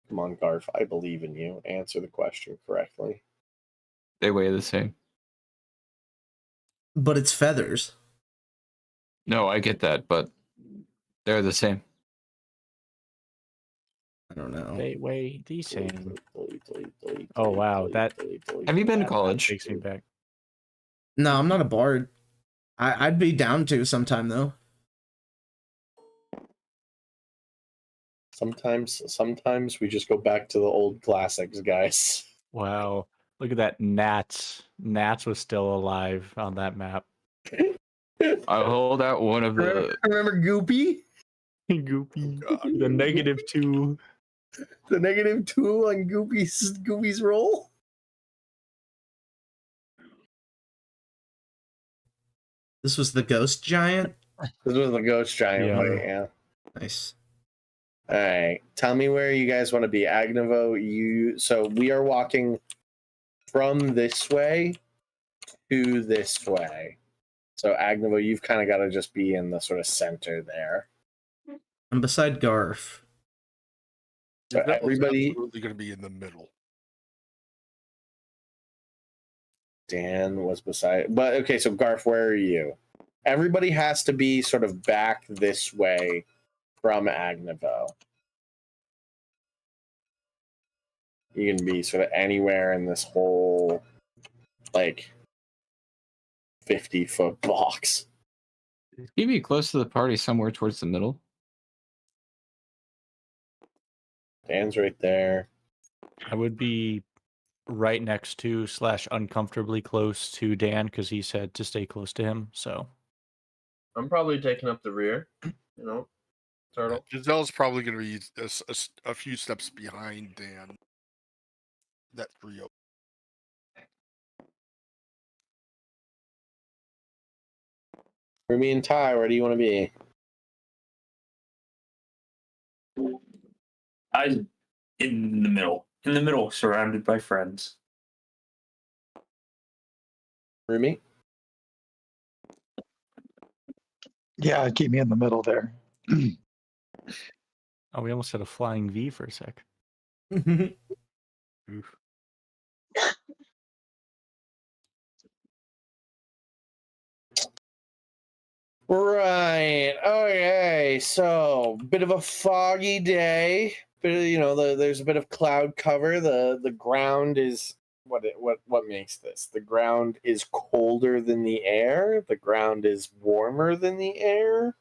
A: Come on, Garf, I believe in you. Answer the question correctly.
G: They weigh the same.
F: But it's feathers.
G: No, I get that, but they're the same.
F: I don't know.
B: They weigh the same. Oh wow, that.
G: Have you been to
B: that
G: college?
B: takes me back.
F: No, I'm not a bard. I'd be down to sometime though.
A: Sometimes we just go back to the old classics, guys.
B: Wow, look at that. Gnats was still alive on that map.
G: I hold out one of the.
A: Remember Goopy?
B: Goopy. The -2.
A: The -2 on Goopy's roll.
F: This was the ghost giant?
A: This was the ghost giant, yeah.
F: Nice.
A: All right. Tell me where you guys want to be. Agnevo, so we are walking from this way to this way. So Agnevo, you've kind of got to just be in the sort of center there.
F: I'm beside Garf.
A: So everybody
D: absolutely going to be in the middle.
A: Dan was beside, but okay, so Garf, where are you? Everybody has to be sort of back this way from Agnevo. You can be sort of anywhere in this whole, like, 50-foot box.
G: You be close to the party somewhere towards the middle.
A: Dan's right there.
B: I would be right next to / uncomfortably close to Dan because he said to stay close to him. So
H: I'm probably taking up the rear. Turtle.
D: Giselle's probably going to be a few steps behind Dan. That trio.
A: Rumi and Ty, where do you want to be?
E: I'm in the middle, surrounded by friends.
A: Rumi?
I: Yeah, keep me in the middle there.
B: oh, we almost had a flying V for a sec. Oof.
A: Right. Okay. So, bit of a foggy day. There's a bit of cloud cover. The ground is what makes this? The ground is colder than the air. The ground is warmer than the air.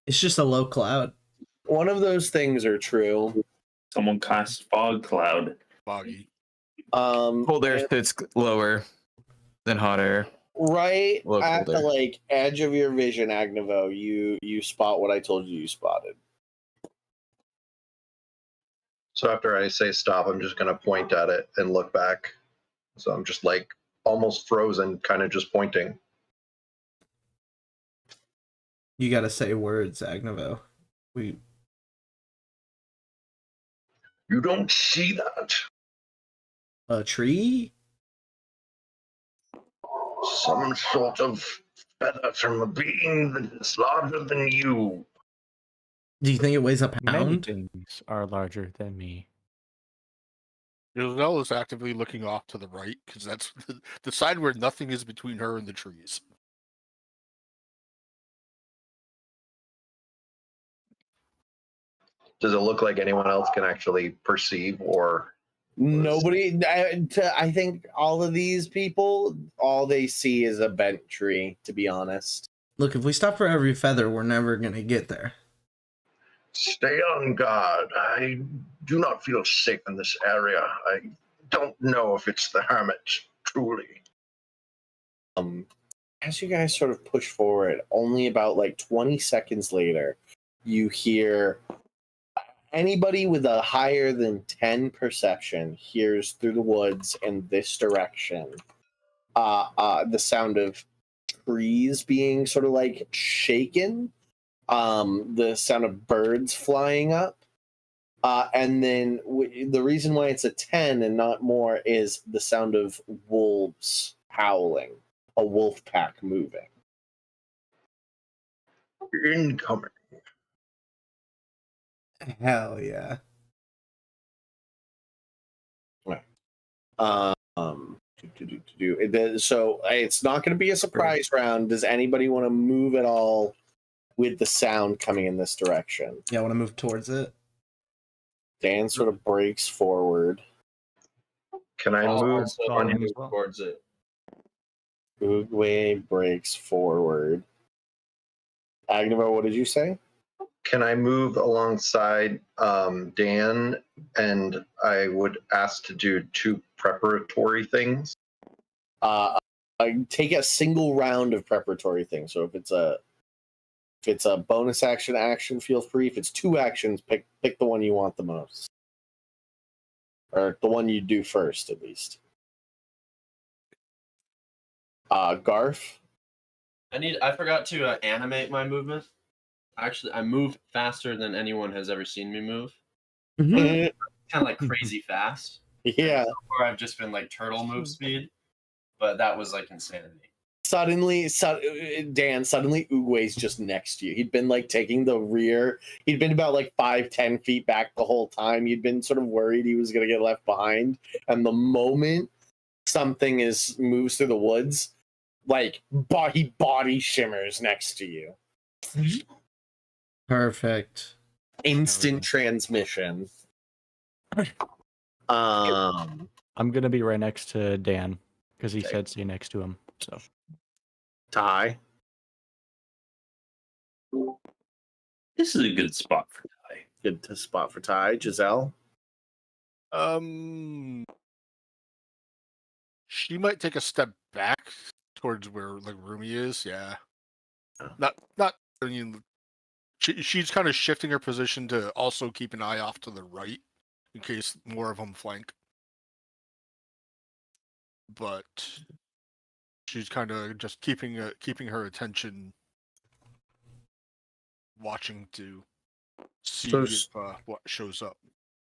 F: It's just a low cloud.
A: One of those things are true.
E: Someone cast fog cloud.
D: Foggy.
G: Cold air sits lower than hot air.
A: Right
G: Look,
A: at the
G: older.
A: like edge of your vision, Agnevo, you spot what I told you spotted.
H: So after I say stop, I'm just going to point at it and look back. So I'm just like almost frozen, kind of just pointing.
F: You gotta say words, Agnevo.
J: You don't see that.
F: A tree?
J: Some sort of feather from a being that is larger than you.
F: Do you think it weighs a
B: Many
F: pound?
B: things are larger than me.
D: Giselle is actively looking off to the right because that's the side where nothing is between her and the trees.
H: Does it look like anyone else can actually perceive or?
A: Nobody. I think all of these people, all they see is a bent tree. To be honest.
F: Look, if we stop for every feather, we're never gonna get there.
J: Stay on guard. I do not feel safe in this area. I don't know if it's the hermit, truly.
A: As you guys sort of push forward, only about like 20 seconds later, you hear anybody with a higher than 10 perception hears through the woods in this direction the sound of trees being sort of like shaken, the sound of birds flying up. And then the reason why it's a 10 and not more is the sound of wolves howling, a wolf pack moving.
J: Incoming.
F: Hell yeah.
A: So it's not going to be a surprise round. Does anybody want to move at all with the sound coming in this direction?
F: Yeah, I want to move towards it.
A: Dan sort of breaks forward.
H: Can I move
B: following him as well.
H: towards it?
A: Oogway breaks forward. Agnevo, what did you say?
H: Can I move alongside Dan? And I would ask to do 2 preparatory things.
A: Take a single round of preparatory things. So if it's a bonus action, feel free. If it's 2 actions, pick the one you want the most, or the one you do first, at least. Garf.
K: I forgot to animate my movement. Actually, I move faster than anyone has ever seen me move. Kind of like crazy fast.
A: Yeah.
K: Or I've just been like turtle move speed, but that was like insanity.
A: Suddenly, Oogway's just next to you. He'd been like taking the rear. He'd been about like 5-10 feet back the whole time. You'd been sort of worried he was going to get left behind. And the moment something moves through the woods, like he body shimmers next to you.
F: Perfect.
A: Instant transmission.
B: I'm gonna be right next to Dan because he said stay next to him. So
A: Ty.
E: This is a good spot for Ty.
A: Good spot for Ty. Giselle.
D: She might take a step back towards where like Rumi is. Yeah. Not. I mean, she's kind of shifting her position to also keep an eye off to the right in case more of them flank. But she's kind of just keeping her attention, watching to see what shows up.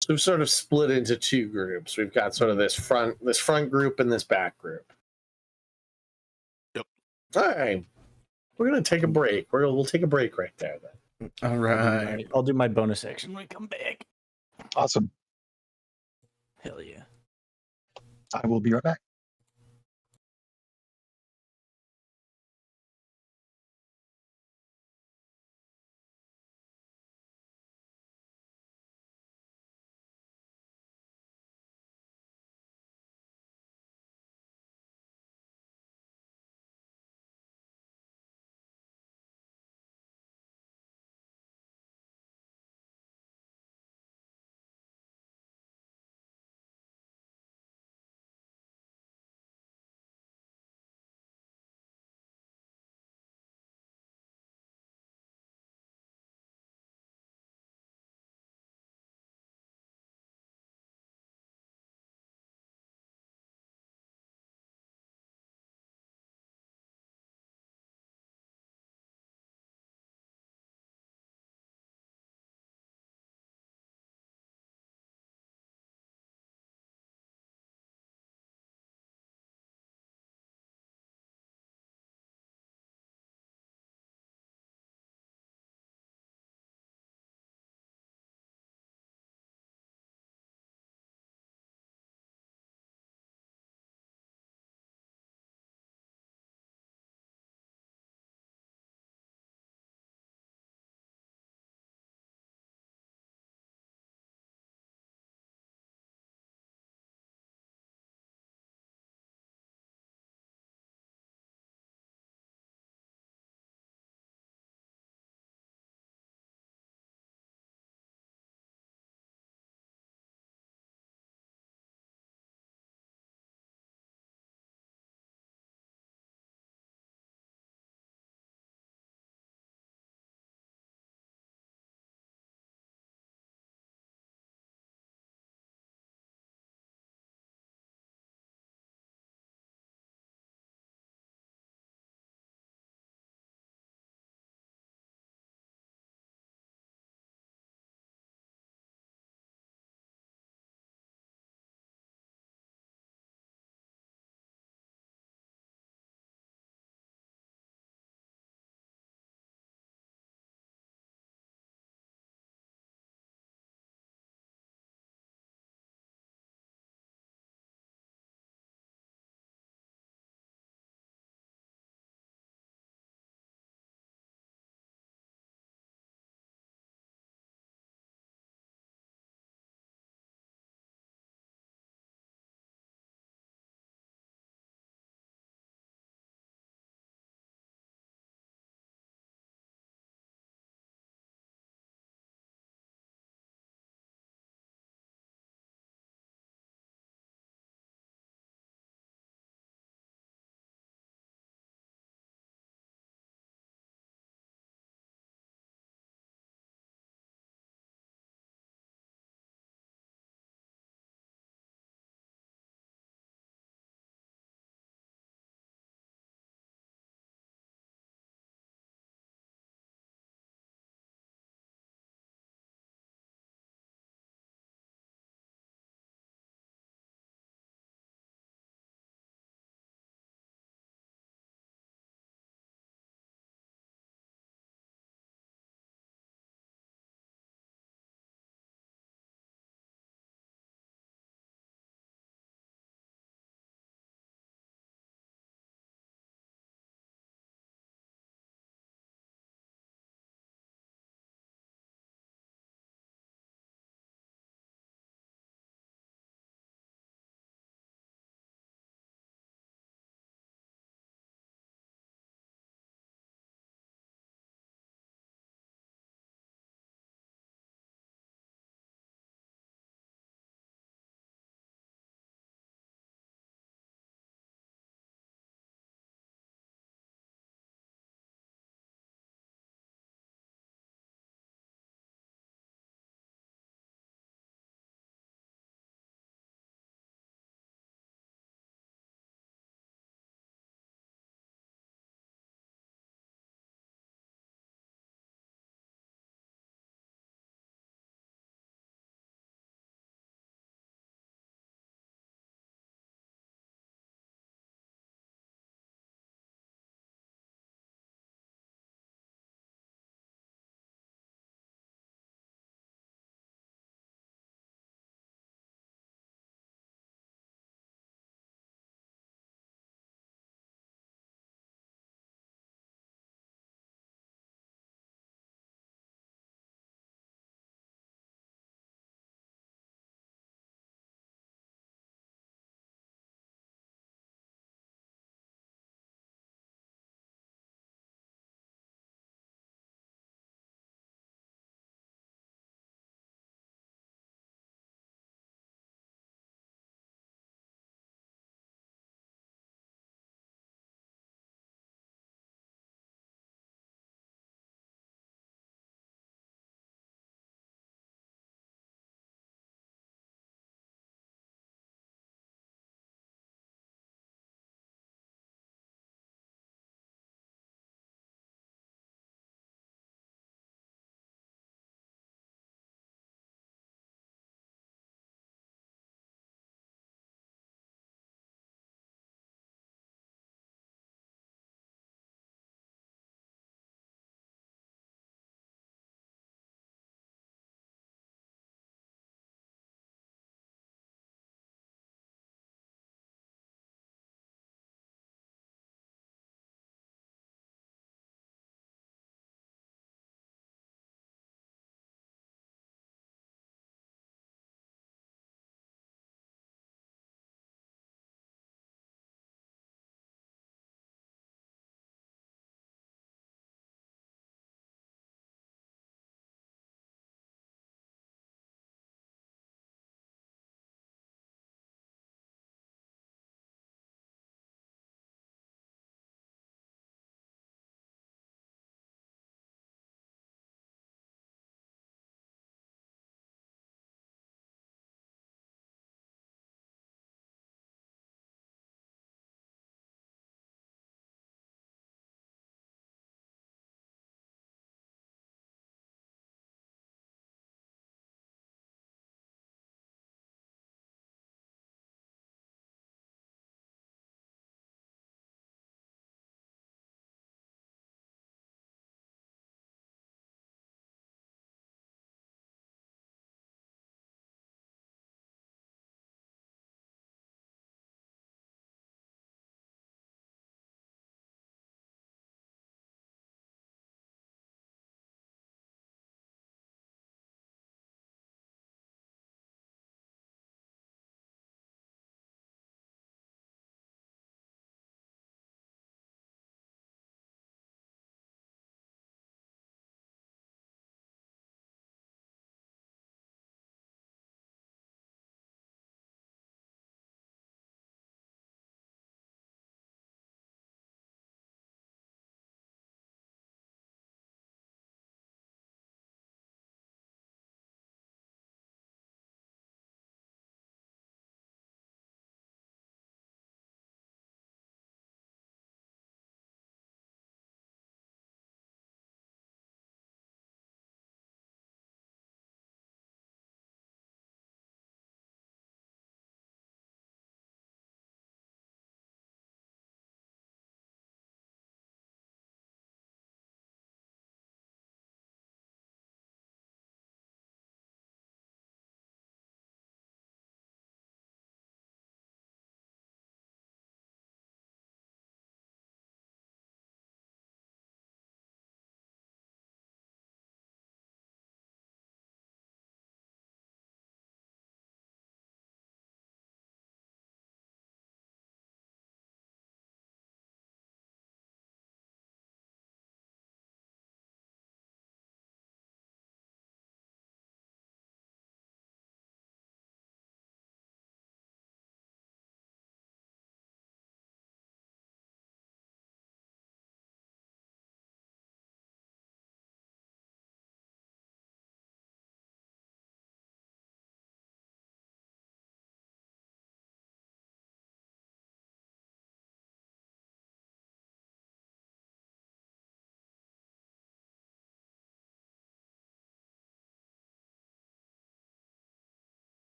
A: So we've sort of split into 2 groups. We've got sort of this front group and this back group.
D: Yep.
A: All right. We're gonna take a break. We'll take a break right there then.
F: All right.
B: I'll do my bonus action when I come back.
I: Awesome.
B: Hell yeah.
I: I will be right back.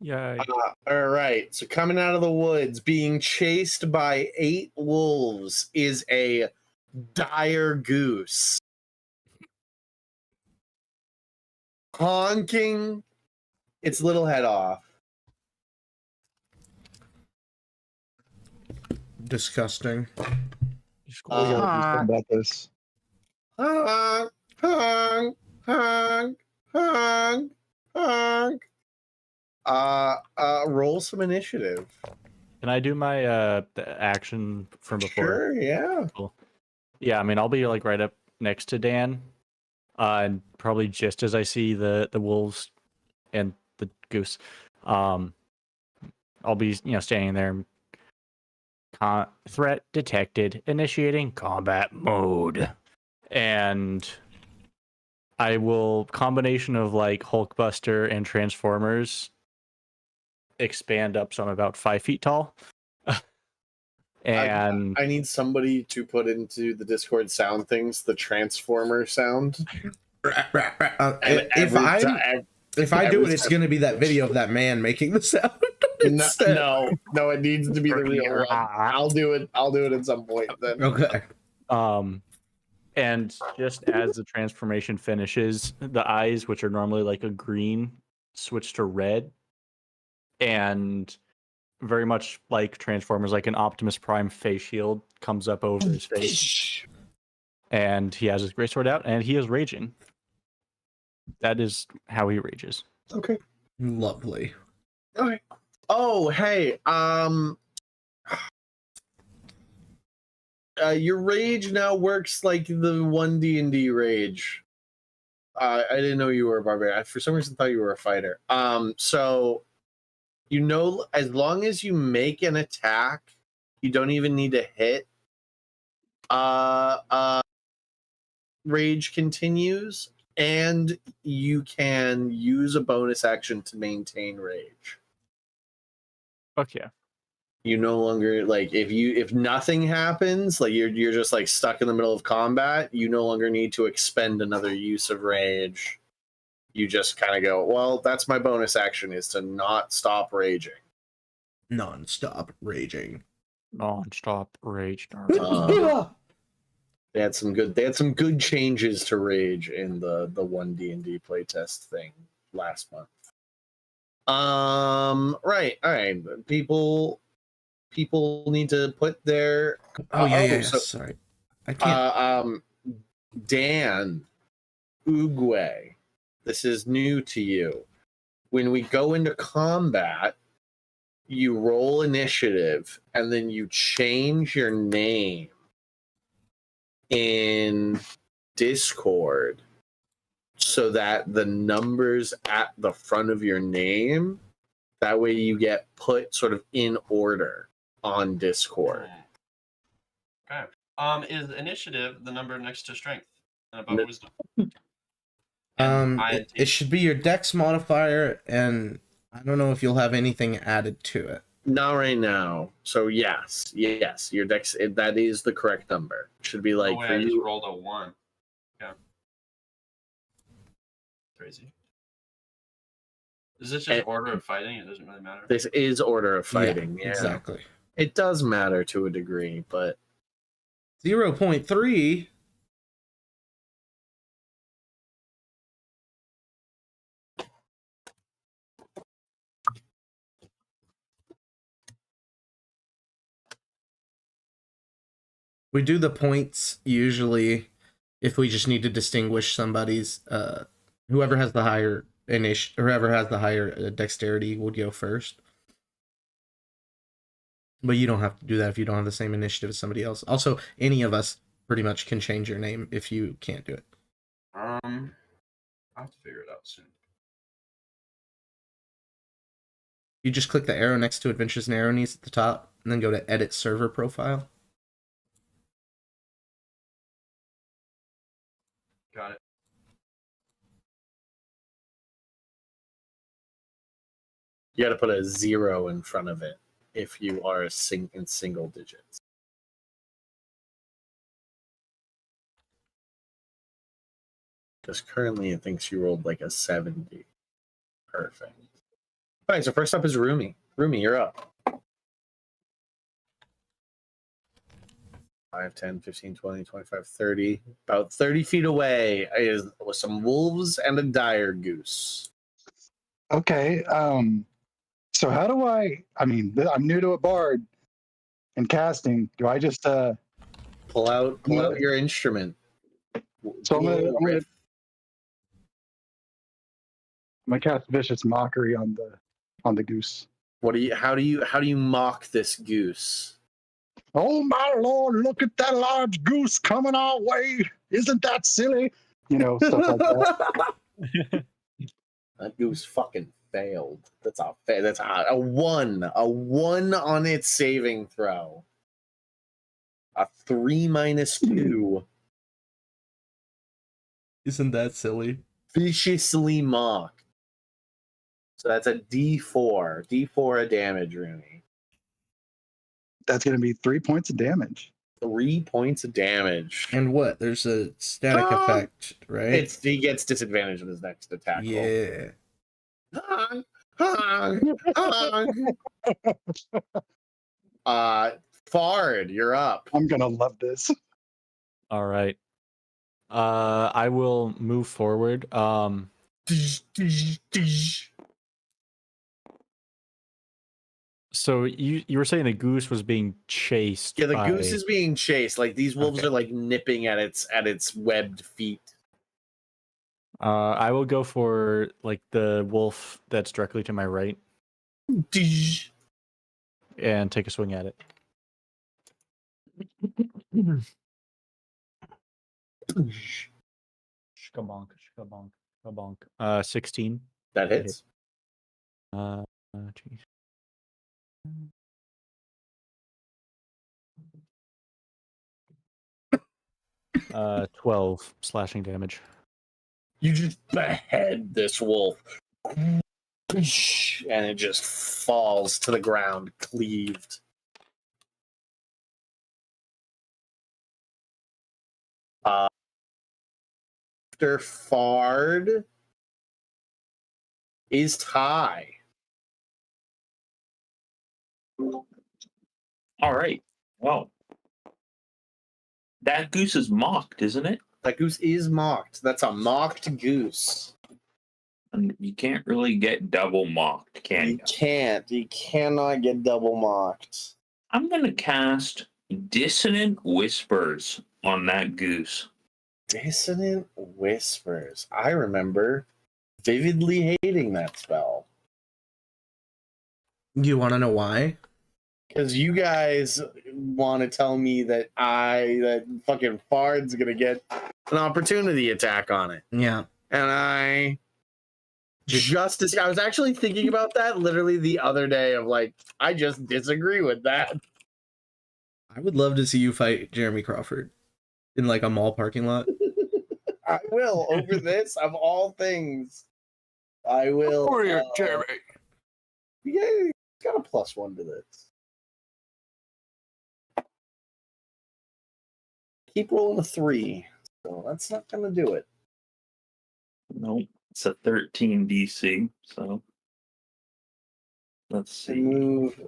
B: Yeah.
A: All right. So coming out of the woods, being chased by 8 wolves is a dire goose. Honking its little head off.
F: Disgusting.
I: We gotta do something about this.
A: Honk, honk, honk, honk, honk. Roll some initiative.
B: Can I do my the action from before?
A: Sure, yeah.
B: Cool. Yeah, I mean, I'll be like right up next to Dan, and probably just as I see the wolves and the goose, I'll be standing there. Threat detected. Initiating combat mode, and I will combination of like Hulkbuster and Transformers expand up so I'm about 5 feet tall. And
A: I need somebody to put into the Discord sound things the Transformer sound.
F: If I do it, it's going to be that video of that man making the sound.
A: No, it needs to be the real one. I'll do it at some point then.
F: Okay.
B: And just as the transformation finishes, the eyes, which are normally like a green, switch to red, and very much like Transformers, like an Optimus Prime face shield comes up over his face, and he has his greatsword out, and he is raging. That is how he rages.
A: Okay.
F: Lovely.
A: Okay. Oh, hey, your rage now works like the 1D&D rage. I didn't know you were a barbarian. I, for some reason, thought you were a fighter. So, as long as you make an attack, you don't even need to hit. Rage continues, and you can use a bonus action to maintain rage.
B: Fuck yeah.
A: You no longer if nothing happens, like you're just like stuck in the middle of combat, you no longer need to expend another use of rage. You just kind of go, well, that's my bonus action, is to not stop raging.
F: Non-stop raging.
B: Non-stop rage.
A: They had some good changes to rage in the 1D&D playtest thing last month. Right. All right. People need to put their
F: sorry. I can't.
A: Dan Oogway, this is new to you. When we go into combat, you roll initiative and then you change your name in Discord so that the numbers at the front of your name, that way you get put sort of in order on Discord.
K: Okay. Is initiative the number next to strength and above wisdom?
F: It should be your dex modifier, and I don't know if you'll have anything added to it.
A: Not right now. So yes, your dex, that is the correct number. It should be like
K: for you. I just rolled a 1. Yeah. Crazy. Is this just order of fighting? It doesn't really matter.
A: This is order of fighting. Yeah,
F: exactly.
A: It does matter to a degree, but
F: 0.3. We do the points usually if we just need to distinguish somebody's whoever has the higher dexterity would go first. But you don't have to do that if you don't have the same initiative as somebody else. Also, any of us pretty much can change your name if you can't do it.
K: I'll have to figure it out soon.
F: You just click the arrow next to Adventures and Arrow Knees at the top, and then go to Edit Server Profile.
K: Got it.
A: you got to put a 0 in front of it if you are in single digits. Because currently it thinks you rolled like a 70. Perfect. right, so first up is Rumi. Rumi, you're up. 5, 10, 15, 20, 25, 30. About 30 feet away is with some wolves and a dire goose.
I: Okay. So how do I mean, I'm new to a bard and casting. Do I just
A: pull out your instrument?
I: So I'm gonna cast vicious mockery on the goose.
A: How do you mock this goose?
I: Oh my lord, look at that large goose coming our way. Isn't that silly? Stuff like that.
A: That goose fucking failed. That's a 1. A 1 on its saving throw. A 3 minus 2.
F: Isn't that silly?
A: Viciously mocked. So that's a D4. D4 of damage, Rooney.
I: That's going to be 3 points of damage.
A: 3 points of damage.
F: And what? There's a static effect, right?
A: He gets disadvantage on his next attack roll.
F: Yeah.
A: Fard, you're up.
I: I'm gonna love this.
B: All right. I will move forward. So you were saying the goose was being chased?
A: Yeah, the goose is being chased. Like these wolves are like nipping at its webbed feet.
B: I will go for like the wolf that's directly to my right, and take a swing at it. Shkabonk, shkabonk, shkabonk. 16.
A: That hits.
B: Jeez. 12 slashing damage.
A: You just behead this wolf, and it just falls to the ground, cleaved. After Fard is Ty.
E: All right. Well, that goose is mocked, isn't it?
A: That goose is mocked. That's a mocked goose.
E: And you can't really get double mocked, can you?
A: You can't. You cannot get double mocked.
E: I'm going to cast Dissonant Whispers on that goose.
A: Dissonant Whispers. I remember vividly hating that spell.
F: You want to know why?
A: Because you guys want to tell me that that fucking Fard's gonna get an opportunity attack on it.
F: Yeah.
A: And I was actually thinking about that literally the other day of like, I just disagree with that.
F: I would love to see you fight Jeremy Crawford in like a mall parking lot.
A: I will over this of all things. I will.
D: Over here, Jeremy.
A: Yeah, he's got a +1 to this. Keep rolling a 3, so that's not gonna do it.
E: Nope, it's a 13 DC. So let's see.
A: Move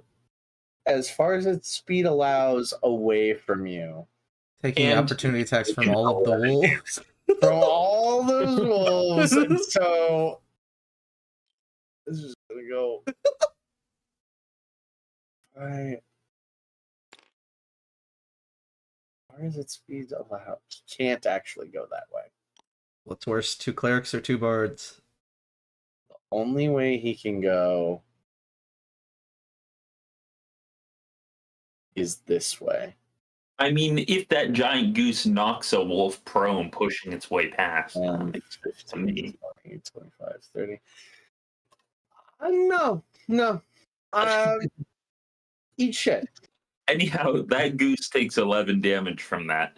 A: as far as its speed allows away from you.
F: Taking opportunity attacks from all of the wolves.
A: From all those wolves. And so this is gonna go. Alright. Where is its speed allowed? Can't actually go that way.
F: What's worse, 2 clerics or 2 bards?
A: The only way he can go is this way.
E: I mean, if that giant goose knocks a wolf prone pushing its way past,
A: 15, 20, 25, 30. No. Eat shit.
E: Anyhow, that goose takes 11 damage from that.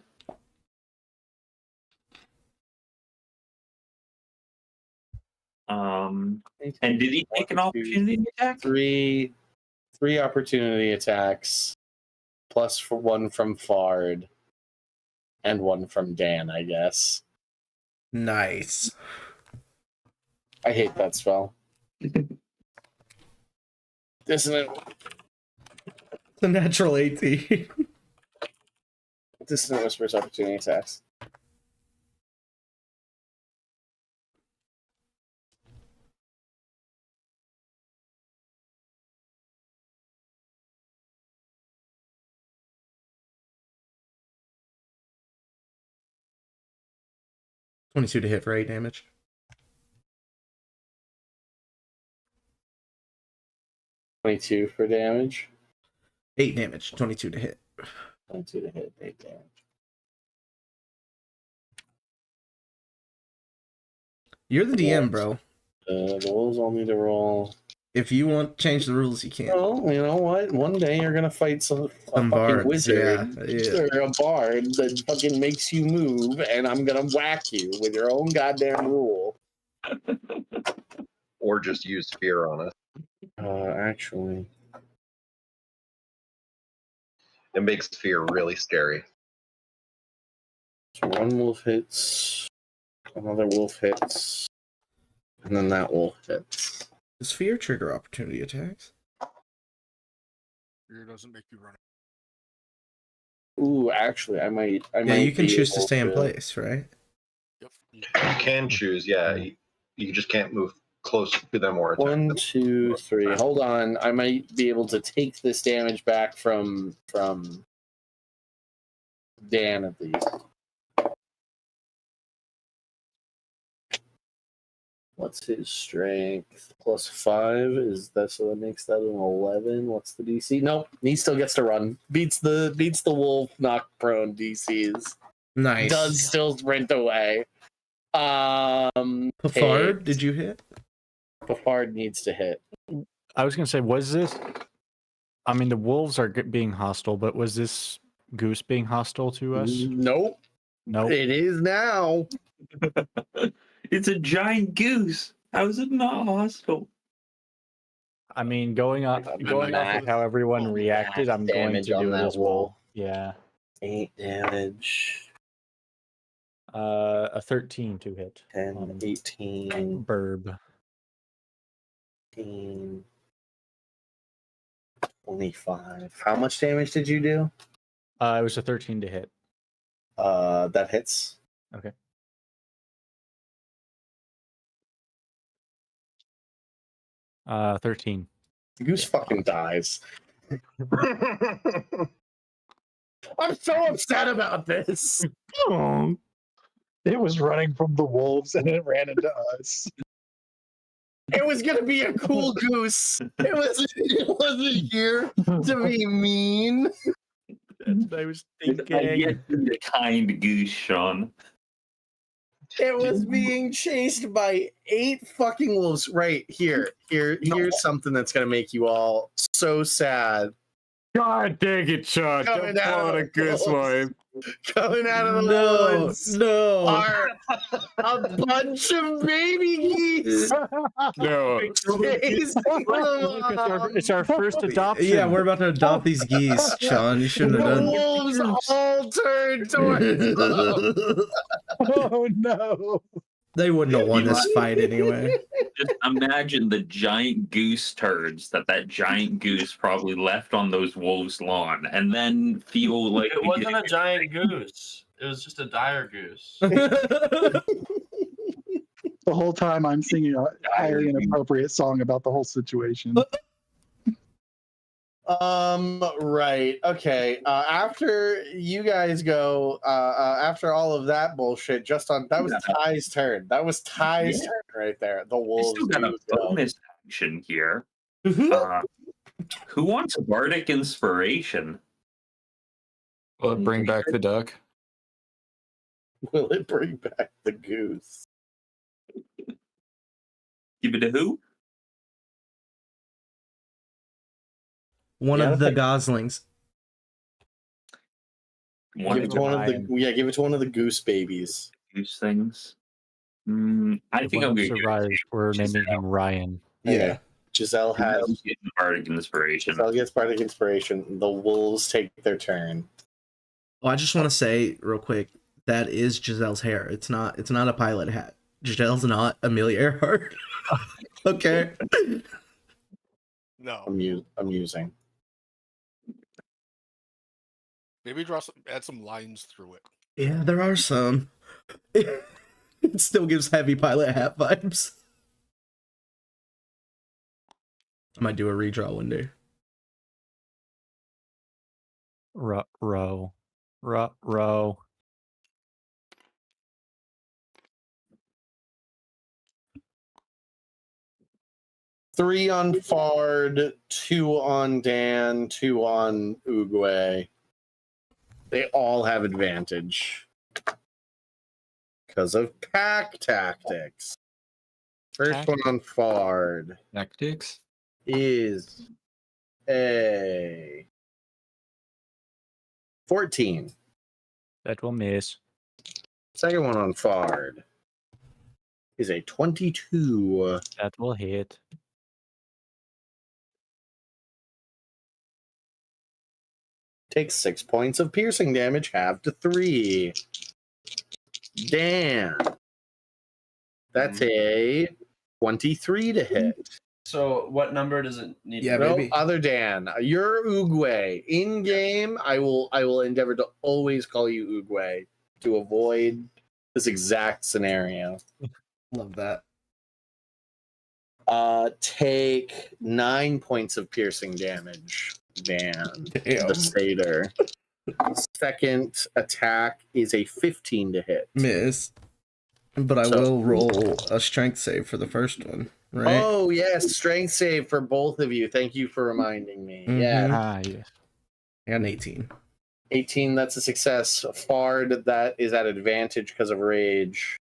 E: And did he take an opportunity attack?
A: Three opportunity attacks, plus for 1 from Fard, and 1 from Dan, I guess.
F: Nice.
A: I hate that spell. Dissonant.
F: The natural 18.
A: Dissonant Whispers opportunity attacks.
F: $22 to hit for 8 damage.
A: 22 for damage.
F: 8 damage. 22 to hit.
A: 22 to hit, 8 damage.
F: You're the DM, bro.
A: The wolves all need to roll.
F: If you want to change the rules, you can.
A: Well, you know what? One day you're gonna fight some fucking
F: bards,
A: wizard
F: yeah.
A: or a bard that fucking makes you move, and I'm gonna whack you with your own goddamn rule.
H: Or just use fear on us.
A: Actually,
H: It makes fear really scary.
A: so one wolf hits, another wolf hits, and then that wolf hits.
F: Does fear trigger opportunity attacks?
D: Fear doesn't make you run.
A: Ooh, actually, I might.
F: Yeah, you can
A: be
F: choose to
A: able
F: stay in place, right?
D: Yep.
H: You can choose, yeah. You just can't move close to them or attack
A: 1,
H: them.
A: 2, 3. Hold on, I might be able to take this damage back from Dan at least. What's his strength? +5 is that, so that makes that an 11. What's the DC? Nope, he still gets to run. Beats the wolf knock prone DCs.
F: Nice.
A: Does still sprint away.
F: Pafard, did you hit?
A: Pafard needs to hit.
B: I was gonna say, was this? I mean, the wolves are being hostile, but was this goose being hostile to us?
A: Nope.
B: Nope.
A: It is now.
E: It's a giant goose. How is it not hostile?
B: I mean, going off of how everyone reacted, I'm going to
A: Damage on
B: do it
A: that
B: as well. Yeah.
A: 8 damage.
B: A 13 to hit.
A: 10, 18.
B: Burb.
A: 18. 25. How much damage did you do?
B: It was a 13 to hit.
A: That hits.
B: Okay. Uh, 13.
A: The goose fucking dies. I'm so upset about this.
I: It was running from the wolves and it ran into us.
A: It was gonna be a cool goose. It wasn't here to be mean.
B: That's what I was thinking.
E: I get the kind goose, Sean.
A: It was being chased by 8 fucking wolves. Right here. Here's something that's gonna make you all so sad.
B: God dang it, Sean.
A: Coming
B: Don't
A: out
B: call
A: of
B: it a
A: the
B: goose
A: wolves.
B: wife.
A: Coming out of the woods
F: No.
A: are a bunch of baby geese.
B: No. It's our first adoption.
F: Yeah, we're about to adopt these geese, Sean. You shouldn't have
A: The
F: done.
A: wolves all turned towards them.
I: Oh no.
F: They wouldn't have won this fight anyway.
E: Just imagine the giant goose turds that giant goose probably left on those wolves' lawn, and then feel like
K: It wasn't a giant goose. It was just a dire goose.
I: The whole time I'm singing a highly inappropriate song about the whole situation.
A: Right. Okay. After you guys go, after all of that bullshit, that was Ty's turn. That was Ty's turn right there. The
E: I
A: wolves.
E: still got a bonus action here. Who wants bardic inspiration?
G: Will it bring back the duck?
A: Will it bring back the goose?
E: Give it to who?
F: One of the goslings.
A: Give it to one of the goose babies.
E: Goose things. I think I'm going to
B: survive. We're naming him Ryan.
A: Yeah. Giselle has
E: bardic inspiration.
A: Giselle gets bardic inspiration. The wolves take their turn.
F: Oh, I just want to say real quick, that is Giselle's hair. It's not a pilot hat. Giselle's not Amelia Earhart. Okay.
D: No.
A: Amusing.
D: Maybe add some lines through it.
F: Yeah, there are some. It still gives Heavy Pilot hat vibes. I might do a redraw one day.
B: Row.
A: 3 on Fard, 2 on Dan, 2 on Uguay. They all have advantage because of pack tactics. First one on Fard
G: Tactics.
A: is a 14.
B: That will miss.
A: Second one on Fard is a 22.
B: That will hit.
A: Takes 6 points of piercing damage, half to 3. Dan. That's a 23 to hit.
K: So what number does it need?
F: Yeah,
A: No,
F: baby.
A: other Dan. You're Uguay. In game, I will endeavor to always call you Uguay to avoid this exact scenario.
F: Love that.
A: Take 9 points of piercing damage, Dan.
F: Damn.
A: The Satyr. Second attack is a 15 to hit.
F: Miss. But I
A: So-
F: will roll a strength save for the first one, right?
A: Oh, yes. Strength save for both of you. Thank you for reminding me.
F: Mhm.
A: Yeah.
B: Yes.
F: I got an 18.
A: 18, that's a success. Fard, that is at advantage because of rage.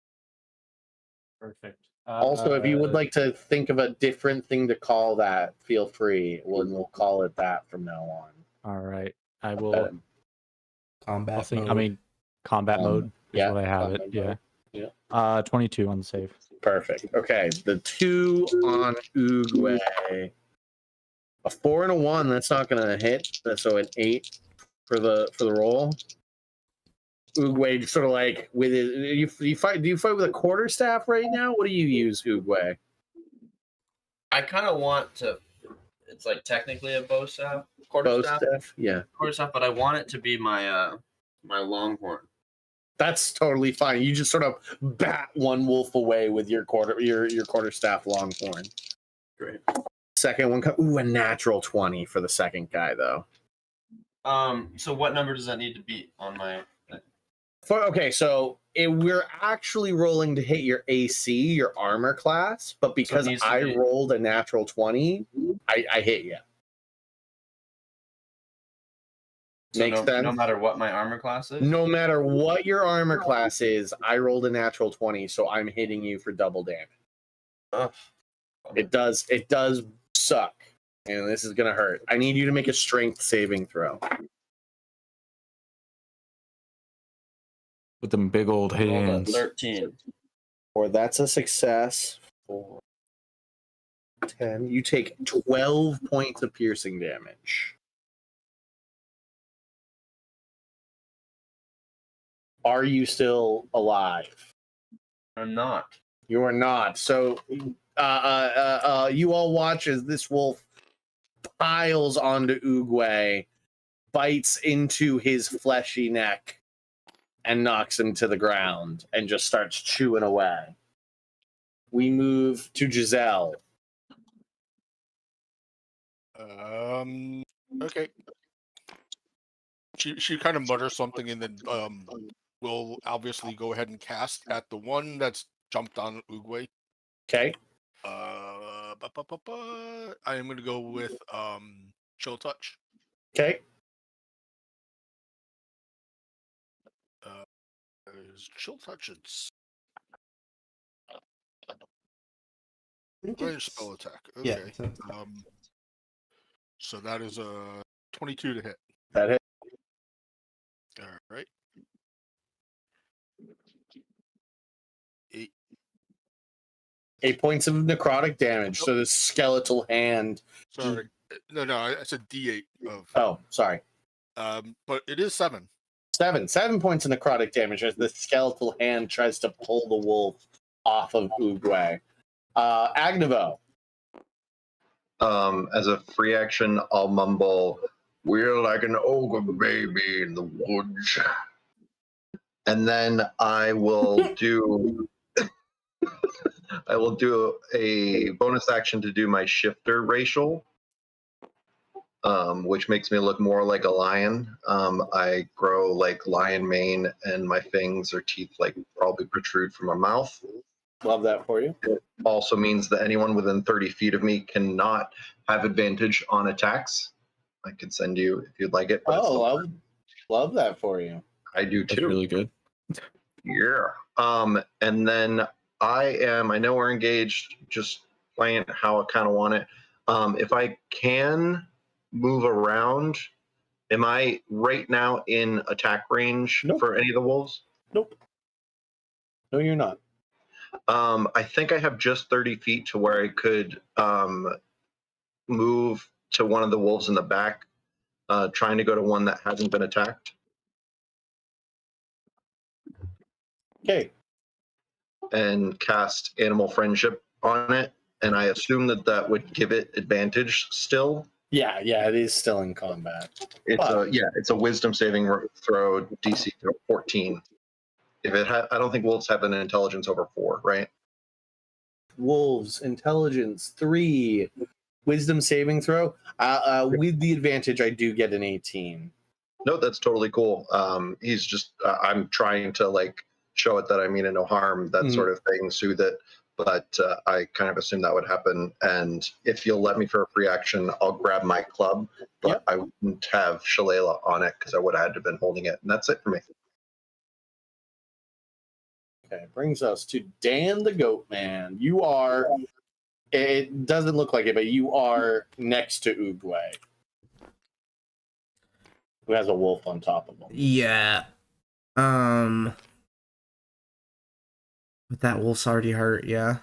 B: Perfect.
A: Also, if you would like to think of a different thing to call that, feel free. We'll call it that from now on.
B: All right. I will.
F: Combat mode.
B: I mean, combat mode is
A: yeah,
B: what I have it.
A: combat
B: Yeah.
A: mode. Yeah.
B: 22 on the save.
A: Perfect. Okay, the 2 on Uguay. A 4 and a 1. That's not going to hit. So an 8 for the roll. Uguay sort of like with it. You fight? Do you fight with a quarterstaff right now? What do you use, Uguay?
K: I kind of want to. It's like technically a bow staff,
A: Bow
K: quarterstaff,
A: staff? Yeah,
K: quarterstaff, but I want it to be my my longhorn.
A: that's totally fine. You just sort of bat one wolf away with your quarterstaff longhorn.
K: Great.
A: Second one, a natural 20 for the second guy though.
K: So what number does that need to be on my?
A: So we're actually rolling to hit your AC, your armor class, but because
K: needs to
A: I
K: be-
A: rolled a natural 20, I hit you.
K: So
A: Makes sense?
K: no matter what my armor class is.
A: No matter what your armor class is, I rolled a natural 20, so I'm hitting you for double damage.
K: Ugh.
A: It does suck, and this is gonna hurt. I need you to make a strength saving throw.
B: With them big old
K: Rolled a
B: hands.
K: 13.
A: Or that's a success. 4, 10. You take 12 points of piercing damage. Are you still alive?
K: I'm not.
A: You are not. So, you all watch as this wolf piles onto Uguay, bites into his fleshy neck, and knocks him to the ground, and just starts chewing away. We move to Giselle.
D: Okay. She kind of mutters something and then will obviously go ahead and cast at the one that's jumped on Uguay.
A: Okay.
D: I am going to go with Chill Touch.
A: Okay.
D: Is Chill Touch it's
F: think
D: range
F: it's-
D: spell attack.
F: Yeah,
D: Okay.
F: so-
D: So that is a 22 to hit.
A: That hit.
D: All right. 8.
A: 8 points of necrotic damage. So the skeletal hand.
D: Sorry. No, I said D8 of.
A: Oh, sorry.
D: But it is 7.
A: 7 points of necrotic damage as the skeletal hand tries to pull the wolf off of Uguay. Agnevo.
H: As a free action, I'll mumble, "We're like an ogre baby in the woods," and then I will do. I will do a bonus action to do my shifter racial, which makes me look more like a lion. I grow like lion mane, and my fangs or teeth like probably protrude from my mouth.
A: Love that for you.
H: It also means that anyone within 30 feet of me cannot have advantage on attacks. I could send you if you'd like it. But
A: love that for you.
H: I do too.
G: That's really good.
H: Yeah. And then I know we're engaged, just playing it how I kind of want it. If I can move around, am I right now in attack range for any of the wolves?
A: Nope. No, you're not.
H: I think I have just 30 feet to where I could move to one of the wolves in the back, trying to go to one that hasn't been attacked.
A: Okay.
H: And cast Animal Friendship on it, and I assume that would give it advantage still.
A: Yeah, it is still in combat.
H: It's a Wisdom saving throw DC 14. If it I don't think wolves have an intelligence over 4, right?
A: Wolves intelligence 3, Wisdom saving throw. With the advantage, I do get an 18.
H: No, that's totally cool. He's just I'm trying to like show it that I mean no harm, that sort of thing, soothe it. But I kind of assumed that would happen. And if you'll let me for a free action, I'll grab my club, but I wouldn't have Shalala on it because I would have had to have been holding it. And that's it for me.
A: Okay, brings us to Dan the Goat Man. You are, it doesn't look like it, but you are next to Oogway, who has a wolf on top of him.
F: Yeah. But that wolf's already hurt, yeah.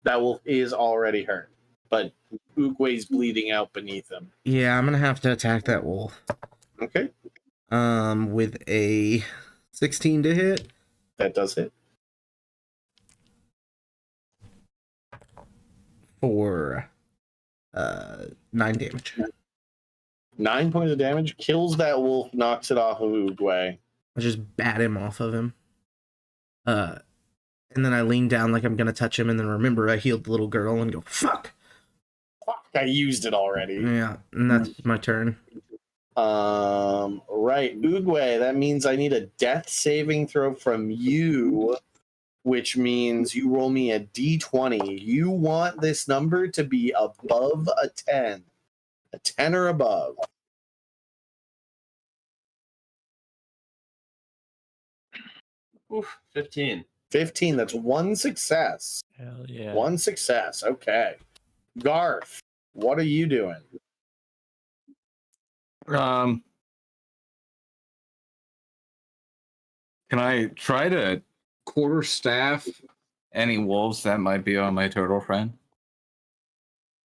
A: That wolf is already hurt, but Oogway's bleeding out beneath him.
F: Yeah, I'm gonna have to attack that wolf.
A: Okay.
F: With a 16 to hit.
A: That does hit.
F: For 9 damage.
A: 9 points of damage, kills that wolf, knocks it off of Oogway.
F: I just bat him off of him. And then I lean down like I'm gonna touch him, and then remember I healed the little girl and go, fuck!
A: Fuck, I used it already.
F: Yeah, and that's my turn.
A: Right, Oogway, that means I need a death saving throw from you, which means you roll me a d20. You want this number to be above a 10. A 10 or above.
K: Oof, 15.
A: 15, that's one success.
B: Hell yeah.
A: One success, okay. Garth, what are you doing?
G: Can I try to quarterstaff any wolves that might be on my turtle friend?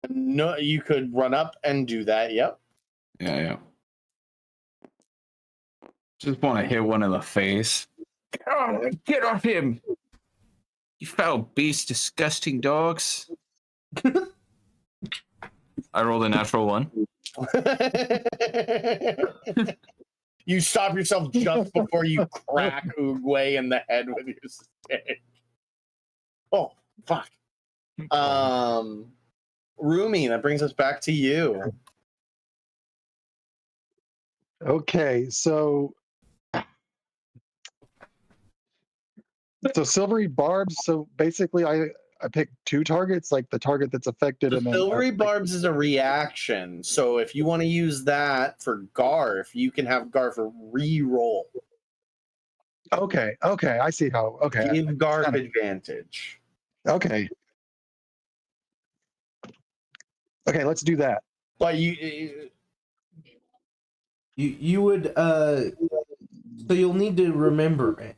A: No, you could run up and do that, yep.
G: Yeah. Just want to hit one in the face. Oh, get off him! You foul beast, disgusting dogs. I rolled a natural 1.
A: You stop yourself just before you crack Oogway in the head with your stick. Oh, fuck. Rumi, that brings us back to you.
I: Okay, so silvery barbs. So basically, I picked 2 targets, like the target that's affected.
A: The
I: and then
A: silvery barbs is a reaction. So if you want to use that for Garth, you can have Garth re-roll.
I: Okay, I see how. Okay,
A: give Garth advantage.
I: Okay, let's do that.
A: But
F: you would so you'll need to remember it.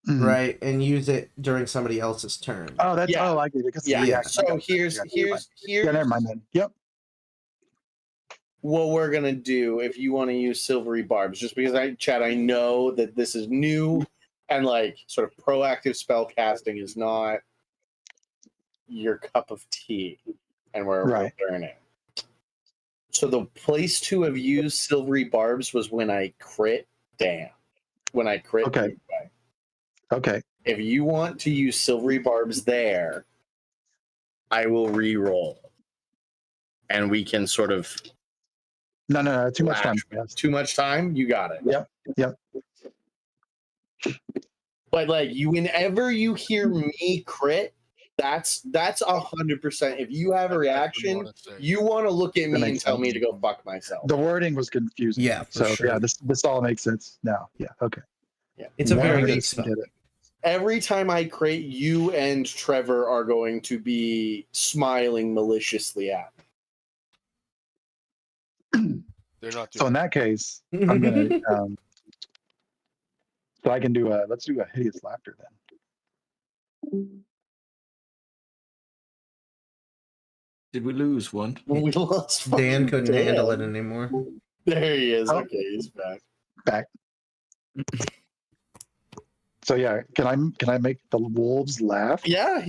F: Mm-hmm. Right, and use it during somebody else's turn.
I: Oh, that's I get it.
A: Yeah. So here's
I: never mind then. Yep.
A: What we're gonna do if you want to use silvery barbs, just because I know that this is new and like sort of proactive spell casting is not your cup of tea. and we're
I: Right.
A: burning. So the place to have used silvery barbs was when I crit Dan. When I crit.
I: Okay. Okay.
A: If you want to use silvery barbs there, I will re-roll, and we can sort of.
I: No. Too much time.
A: Yes. Too much time. You got it.
I: Yep.
A: But like you, whenever you hear me crit, that's 100%. If you have a reaction, you want to look at me and tell me to go fuck myself.
I: The wording was confusing.
F: Yeah, for
I: so
F: sure.
I: yeah, this all makes sense now. Yeah. Okay.
A: Yeah,
F: it's a very
A: every,
F: good spell.
A: Every time I crit, you and Trevor are going to be smiling maliciously at me.
D: They're not.
I: So in that case, I'm gonna. So I can do a. Let's do a hideous laughter then.
G: Did we lose one?
A: We lost.
F: Dan couldn't handle it anymore.
A: There he is.
I: Oh.
A: Okay, he's back.
I: Back. So yeah, can I make the wolves laugh?
A: Yeah.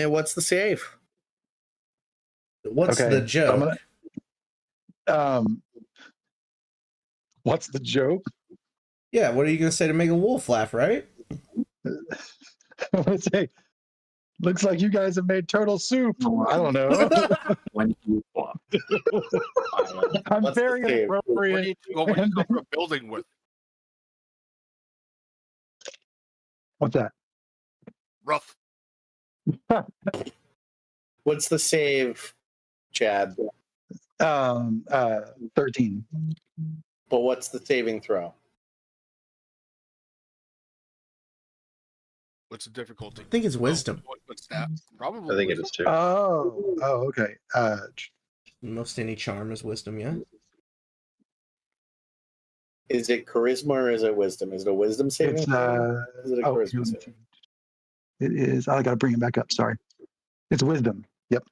A: What's the save?
F: What's
I: Okay,
F: the joke?
I: so I'm gonna, what's the joke?
F: Yeah, what are you gonna say to make a wolf laugh, right?
I: I'm gonna say, looks like you guys have made turtle soup. I don't know.
E: When you walk.
I: I'm
A: What's the
I: very
A: save?
D: What
I: inappropriate.
D: do you cover a building with?
I: What's that?
D: Rough.
A: What's the save, Chad?
I: 13.
A: But what's the saving throw?
D: What's the difficulty?
F: I think it's wisdom.
D: What's that? Probably.
H: I think it is too.
I: Oh, okay.
F: Most any charm is wisdom, yeah.
A: Is it charisma or is it wisdom? Is it a wisdom saving
I: It's
A: throw? Is it a charisma saving?
I: It is. I gotta bring it back up. Sorry. It's wisdom. Yep.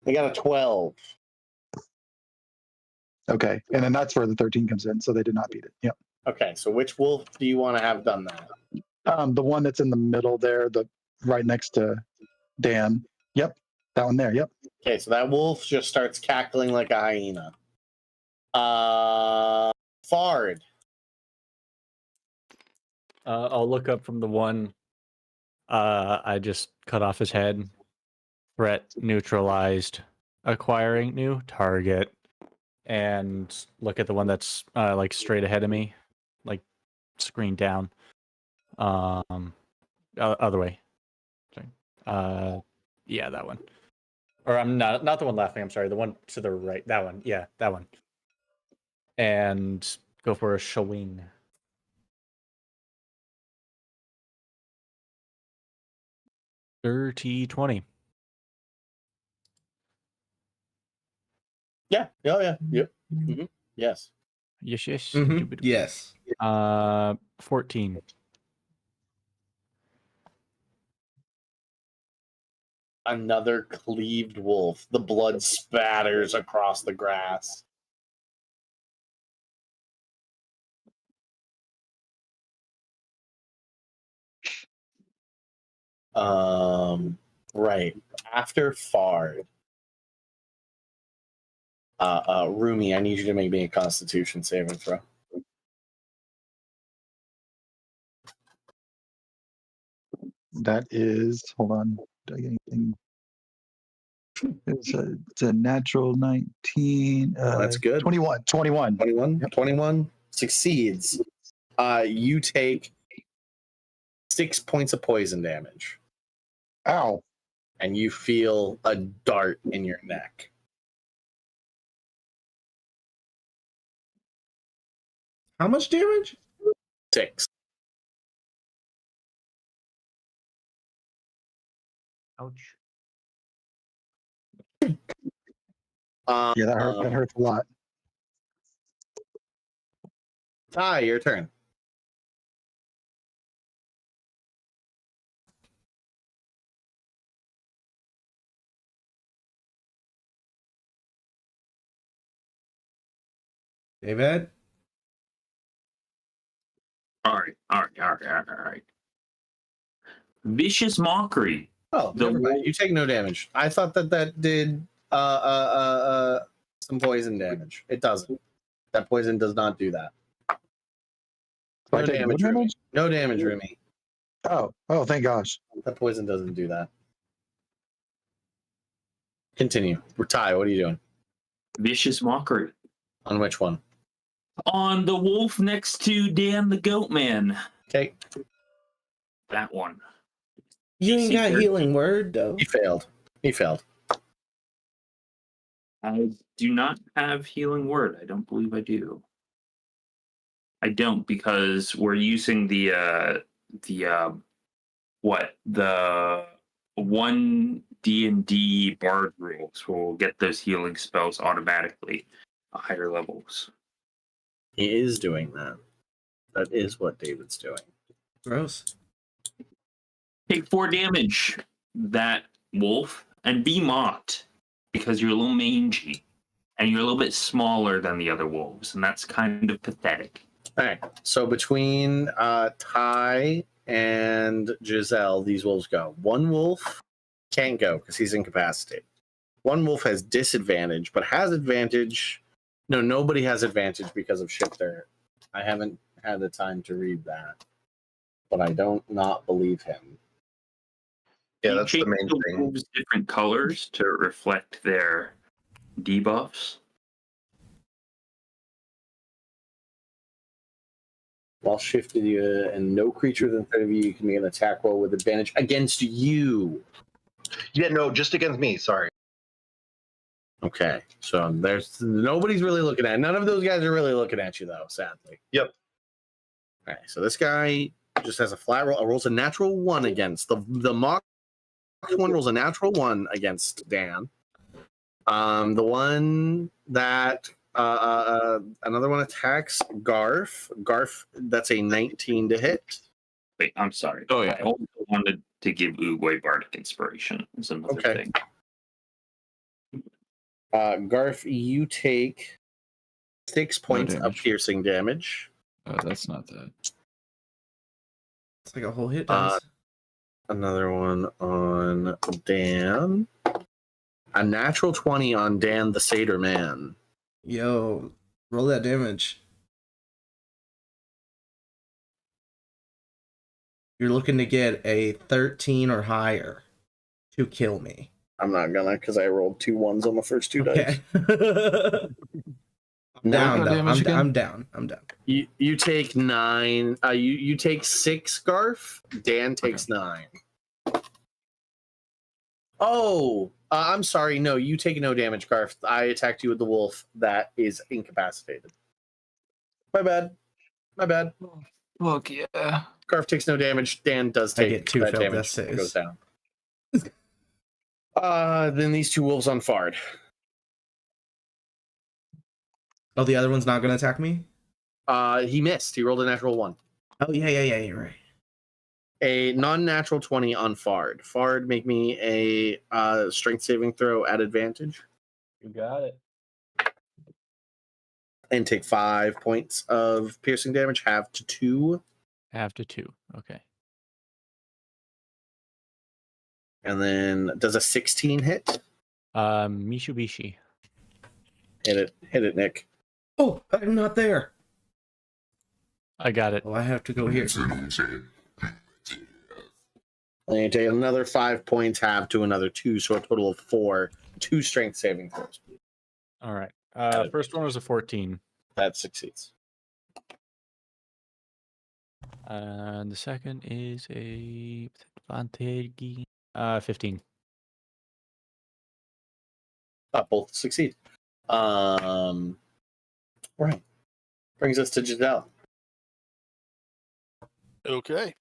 A: I got a 12.
I: Okay, and then that's where the 13 comes in. So they did not beat it. Yep.
A: Okay, so which wolf do you want to have done that?
I: The one that's in the middle there, the right next to Dan. Yep, that one there. Yep.
A: Okay, so that wolf just starts cackling like a hyena. Fard.
B: I'll look up from the one I just cut off his head. Threat neutralized. Acquiring new target. And look at the one that's like straight ahead of me. Like screen down. Other way. Sorry. Yeah, that one. Or I'm not the one laughing, I'm sorry. The one to the right. That one. Yeah, that one. And go for a swing. Dirty 20.
A: Yeah. Oh, yeah. Yep. Mm-hmm. Yes.
B: Yes.
F: Mm-hmm. Yes.
B: 14.
A: Another cleaved wolf. The blood spatters across the grass. Right. After Fard. Rumi, I need you to make me a Constitution saving throw.
I: That is. Hold on. Did I get anything? It's a natural 19.
A: That's good.
I: 21. 21.
A: 21.
I: Yep.
A: 21 succeeds. You take 6 points of poison damage.
I: Ow.
A: And you feel a dart in your neck.
F: How much damage?
A: 6.
B: Ouch.
I: Yeah, that hurts a lot.
A: Ty, your turn.
F: David?
E: All right. Vicious mockery.
A: Oh,
E: The
A: never mind.
E: wolf-
A: You take no damage. I thought that did some poison damage. It doesn't. That poison does not do that.
I: Do I
A: No
I: take no
A: damage, Rumi.
I: damage?
A: No damage, Rumi.
I: Oh, thank gosh.
A: That poison doesn't do that. Continue. Ty, what are you doing?
E: Vicious mockery.
A: On which one?
E: On the wolf next to Dan the Goat Man.
A: Okay.
E: That one.
F: You ain't got
E: Secret.
F: healing word though.
A: He failed. He failed.
E: I do not have healing word. I don't believe I do. I don't, because we're using the one D&D bard rules. We'll get those healing spells automatically at higher levels.
A: He is doing that. That is what David's doing.
F: Gross.
E: Take 4 damage, that wolf, and be mocked because you're a little mangy and you're a little bit smaller than the other wolves, and that's kind of pathetic.
A: All right. So between Ty and Giselle, these wolves go. One wolf can't go because he's incapacitated. One wolf has disadvantage, but has advantage. No, nobody has advantage because of Shifter. I haven't had the time to read that, but I don't not believe him.
H: Yeah,
E: You
H: that's the
E: change
H: main
E: the
H: thing.
E: wolves' different colors to reflect their debuffs.
A: While shifted, and no creature within 30 of you can make an attack roll with advantage against you.
H: Yeah, no, just against me. Sorry.
A: Okay, so there's nobody's really looking at. None of those guys are really looking at you, though. Sadly.
H: Yep.
A: All right, so this guy just has a flat roll. Rolls a natural 1 against the mock one. Rolls a natural 1 against Dan. The one that another one attacks Garf. Garf, that's a 19 to hit.
E: Wait, I'm sorry.
G: Oh, yeah.
E: I also wanted to give Oogway Bardic Inspiration as another
A: Okay.
E: thing.
A: Garf, you take 6 points of
G: damage.
A: piercing damage.
G: That's not that.
F: It's like a whole hit dice.
A: Another one on Dan. A natural 20 on Dan the Satyr Man.
F: Yo, roll that damage. You're looking to get a 13 or higher to kill me.
A: I'm not gonna because I rolled 2 1s on the first 2 dice.
F: Okay.
A: Now,
F: I'm down.
A: you take 9. You take 6, Garf. Dan takes 9. Oh, I'm sorry. No, you take no damage, Garf. I attacked you with the wolf that is incapacitated. My bad.
G: Look, yeah.
A: Garf takes no damage. Dan does
F: I
A: take
F: get 2
A: that
F: failed
A: damage.
F: death saves.
A: It goes down. Then these 2 wolves on Fard.
F: Oh, the other one's not going to attack me?
A: He missed. He rolled a natural 1.
F: Oh, yeah, you're right.
A: A non-natural 20 on Fard. Fard, make me a strength saving throw at advantage.
B: You got it.
A: And take 5 points of piercing damage, half to 2.
B: Half to 2. Okay.
A: And then does a 16 hit?
B: Mitsubishi.
A: Hit it, Nick.
F: Oh, I'm not there.
B: I got it.
F: Oh, I have to go here.
A: And you take another 5 points, half to another 2, so a total of 4. 2 strength saving throws.
B: All right. First one was a 14.
A: That succeeds.
B: The second is a advantage. 15.
A: Both succeed. Right. Brings us to Giselle.
D: Okay.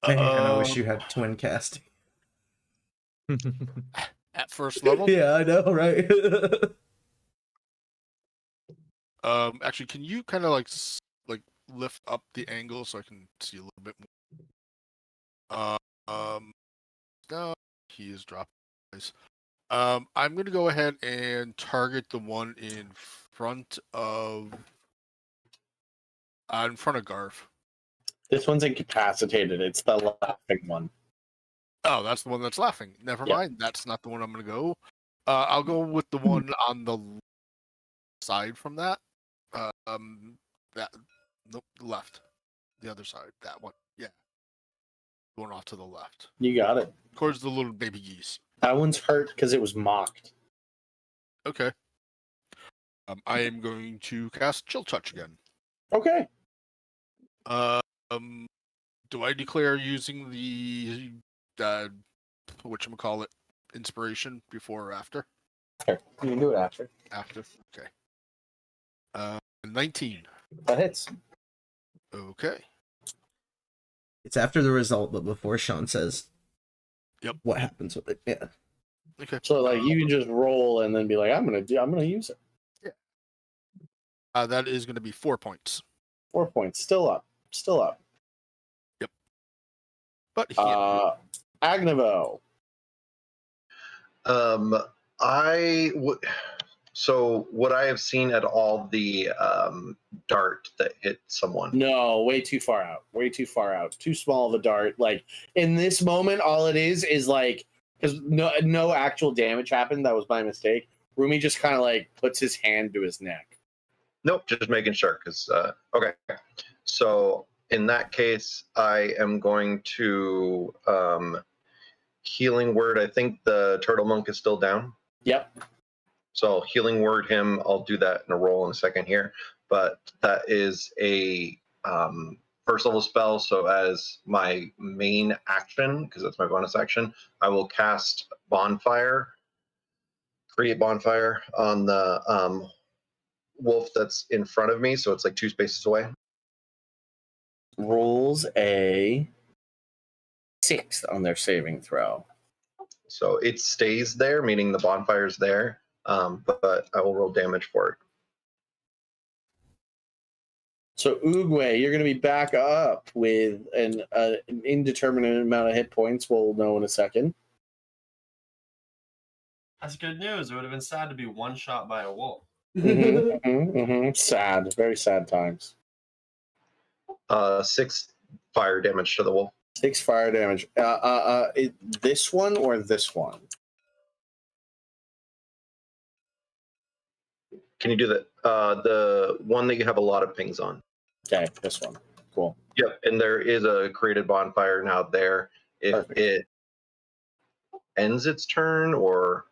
F: Man, I wish you had twin casting.
D: At first level.
F: Yeah, I know, right?
D: Actually, can you kind of like lift up the angle so I can see a little bit more? No, he is dropping. I'm gonna go ahead and target the one in front of Garf.
A: This one's incapacitated. It's the laughing one.
D: Oh, that's the one that's laughing. Never
A: Yep.
D: mind. That's not the one I'm going to go. I'll go with the one on the side from that. That nope, left, the other side. That one. Yeah, going off to the left.
A: You got it.
D: Towards the little baby geese.
A: That one's hurt because it was mocked.
D: Okay. I am going to cast Chill Touch again.
A: Okay.
D: Do I declare using the whatchamacallit inspiration before or after?
A: You can do it after.
D: After. Okay. 19.
A: That hits.
D: Okay.
F: It's after the result, but before Sean says
D: Yep.
F: what happens with it. Yeah.
D: Okay.
A: So like you can just roll and then be like, I'm gonna use it.
D: Yeah. That is going to be 4 points.
A: 4 points. Still up. Still up.
D: Yep. But
A: Agnevo.
H: So would I have seen at all the dart that hit someone?
A: No, way too far out. Way too far out. Too small of a dart. Like in this moment, all it is like because no actual damage happened. That was my mistake. Rumi just kind of like puts his hand to his neck.
H: Nope, just making sure. Because okay, so in that case, I am going to healing word. I think the turtle monk is still down.
A: Yep.
H: So healing word him. I'll do that in a roll in a second here. But that is a first level spell. So as my main action, because that's my bonus action, I will cast bonfire. Create bonfire on the wolf that's in front of me. So it's like 2 spaces away.
A: Rolls a 6 on their saving throw.
H: So it stays there, meaning the bonfire's there. But I will roll damage for it.
A: So Oogway, you're going to be back up with an indeterminate amount of hit points. We'll know in a second.
K: That's good news. It would have been sad to be one shot by a wolf.
A: Sad, very sad times.
H: 6 fire damage to the wolf.
A: 6 fire damage. This one or this one?
H: Can you do that? The one that you have a lot of pings on.
A: Okay, this one. Cool.
H: Yep, and there is a created bonfire now there. If it ends its turn or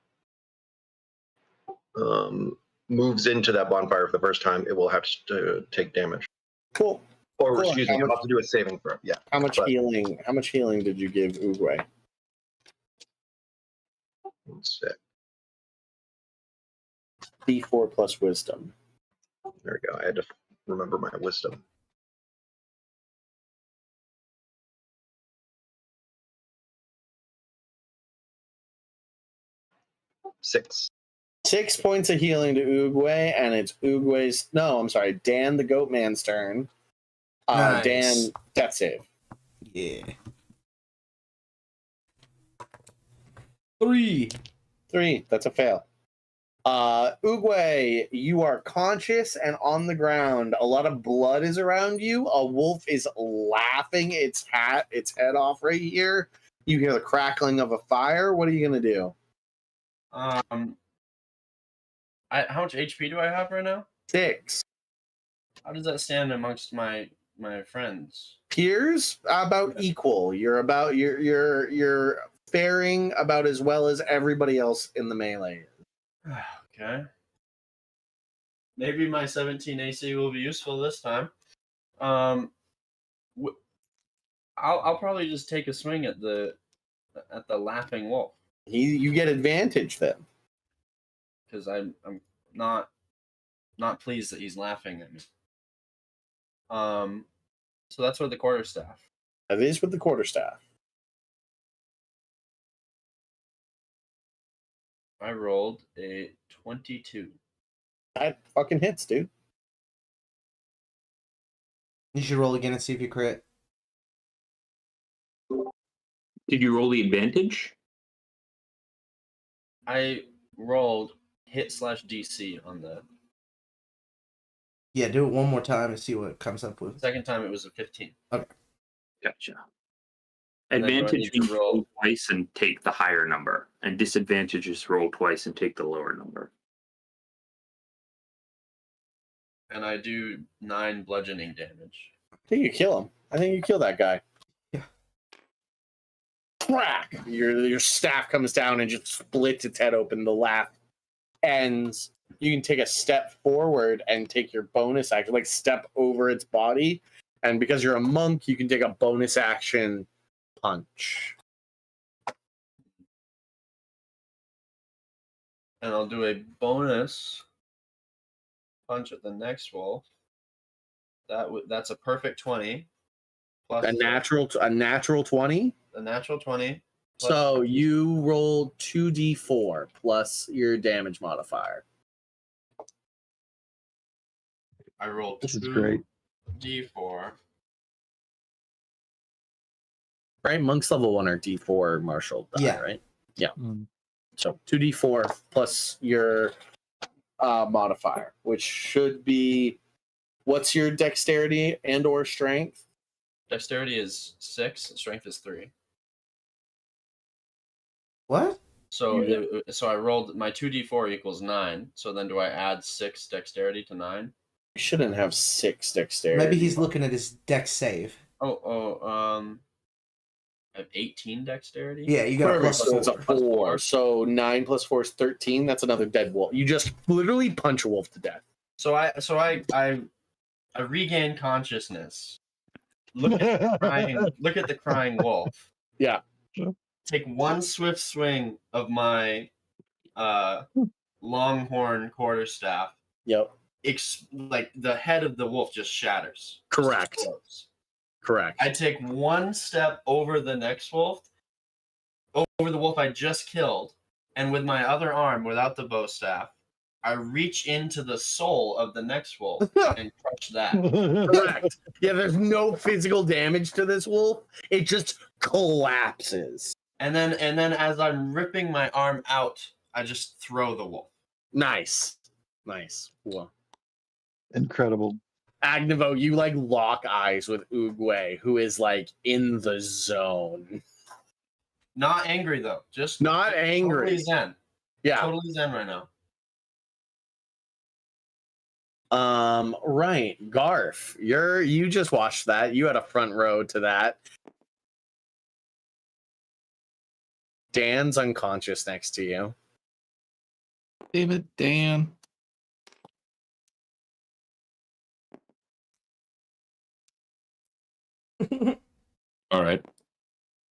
H: moves into that bonfire for the first time, it will have to take damage.
A: Cool.
H: Or
A: Cool.
H: excuse me, I'll have to do a saving throw. Yeah.
A: How much healing? How much healing did you give Oogway?
H: 1 sec.
A: D4 plus wisdom.
H: There we go. I had to remember my wisdom. Six
A: 6 points of healing to Oogway, and it's Oogway's. No, I'm sorry, Dan the Goatman's turn.
F: Nice.
A: Dan, death save.
F: Yeah. 3.
A: 3. That's a fail. Oogway, you are conscious and on the ground. A lot of blood is around you. A wolf is laughing its head off right here. You hear the crackling of a fire. What are you gonna do?
K: How much HP do I have right now?
A: 6.
K: How does that stand amongst my friends?
A: Peers about equal. You're faring about as well as everybody else in the melee.
K: Okay. Maybe my 17 AC will be useful this time. I'll probably just take a swing at the laughing wolf.
A: You get advantage then,
K: because I'm not pleased that he's laughing at me. So that's with the quarterstaff.
A: That is with the quarterstaff.
K: I rolled a 22.
A: That fucking hits, dude.
F: You should roll again and see if you crit.
E: Did you roll the advantage?
K: I rolled hit/DC on the
F: Yeah, do it one more time and see what it comes up with.
K: second time. It was a 15.
F: Okay.
E: Gotcha.
K: And then do I
E: Advantage
K: need to
E: means
K: roll-
E: roll twice and take the higher number, and disadvantage is roll twice and take the lower number.
K: And I do 9 bludgeoning damage.
A: I think you kill him. I think you kill that guy.
F: Yeah.
A: Crack! Your staff comes down and just splits its head open. The laugh ends. You can take a step forward and take your bonus action, like step over its body. And because you're a monk, you can take a bonus action punch.
K: And I'll do a bonus punch at the next wolf. That's a perfect 20. Plus
A: A natural 20.
K: a natural 20.
A: So you roll 2d4 plus your damage modifier.
K: I rolled
I: This is great.
K: 2d4.
A: Right? Monks level 1 are d4 martial die,
F: Yeah.
A: right? Yeah.
B: Mm.
A: So 2d4 plus your modifier, which should be, what's your dexterity and or strength?
K: Dexterity is 6, strength is 3.
F: What?
K: So so I rolled my 2d4 equals 9. So then do I add 6 dexterity to 9?
A: You shouldn't have 6 dexterity.
F: Maybe he's looking at his dex save.
K: I have 18 dexterity.
F: Yeah, you got a
A: Perfect.
F: plus
A: So it's a
F: 4.
A: 4. So 9 plus 4 is 13. That's another dead wolf. You just literally punch a wolf to death.
K: So I regain consciousness. Look at the crying wolf.
A: Yeah.
K: Take one swift swing of my longhorn quarterstaff.
A: Yep.
K: Like the head of the wolf just shatters.
A: Correct.
K: Just explodes.
A: Correct.
K: I take one step over the next wolf, over the wolf I just killed, and with my other arm, without the bow staff, I reach into the soul of the next wolf and crush that.
A: Correct. Yeah, there's no physical damage to this wolf. It just collapses.
K: And then as I'm ripping my arm out, I just throw the wolf.
A: Nice. Nice. Cool.
I: Incredible.
A: Agnevo, you like lock eyes with Oogway, who is like in the zone.
K: Not angry though. Just
A: Not angry.
K: Totally zen.
A: Yeah.
K: Totally zen right now.
A: Right. Garf, you just watched that. You had a front row to that. Dan's unconscious next to you.
G: Damn it, Dan. All right.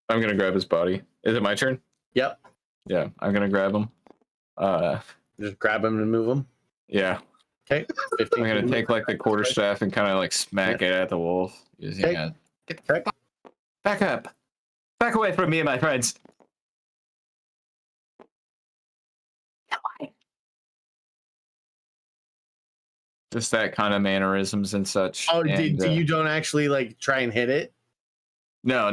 G: I'm going to grab his body. Is it my turn?
A: Yep.
G: Yeah, I'm going to grab him.
A: Just grab him and move him.
G: Yeah.
A: Okay.
G: I'm going to take like the quarterstaff and kind of like smack it at the wolf. Using
A: Okay.
G: it. Back up. Back away from me, my friends. Just that kind of mannerisms and such.
A: Oh,
G: and,
A: you don't actually like try and hit it?
G: No.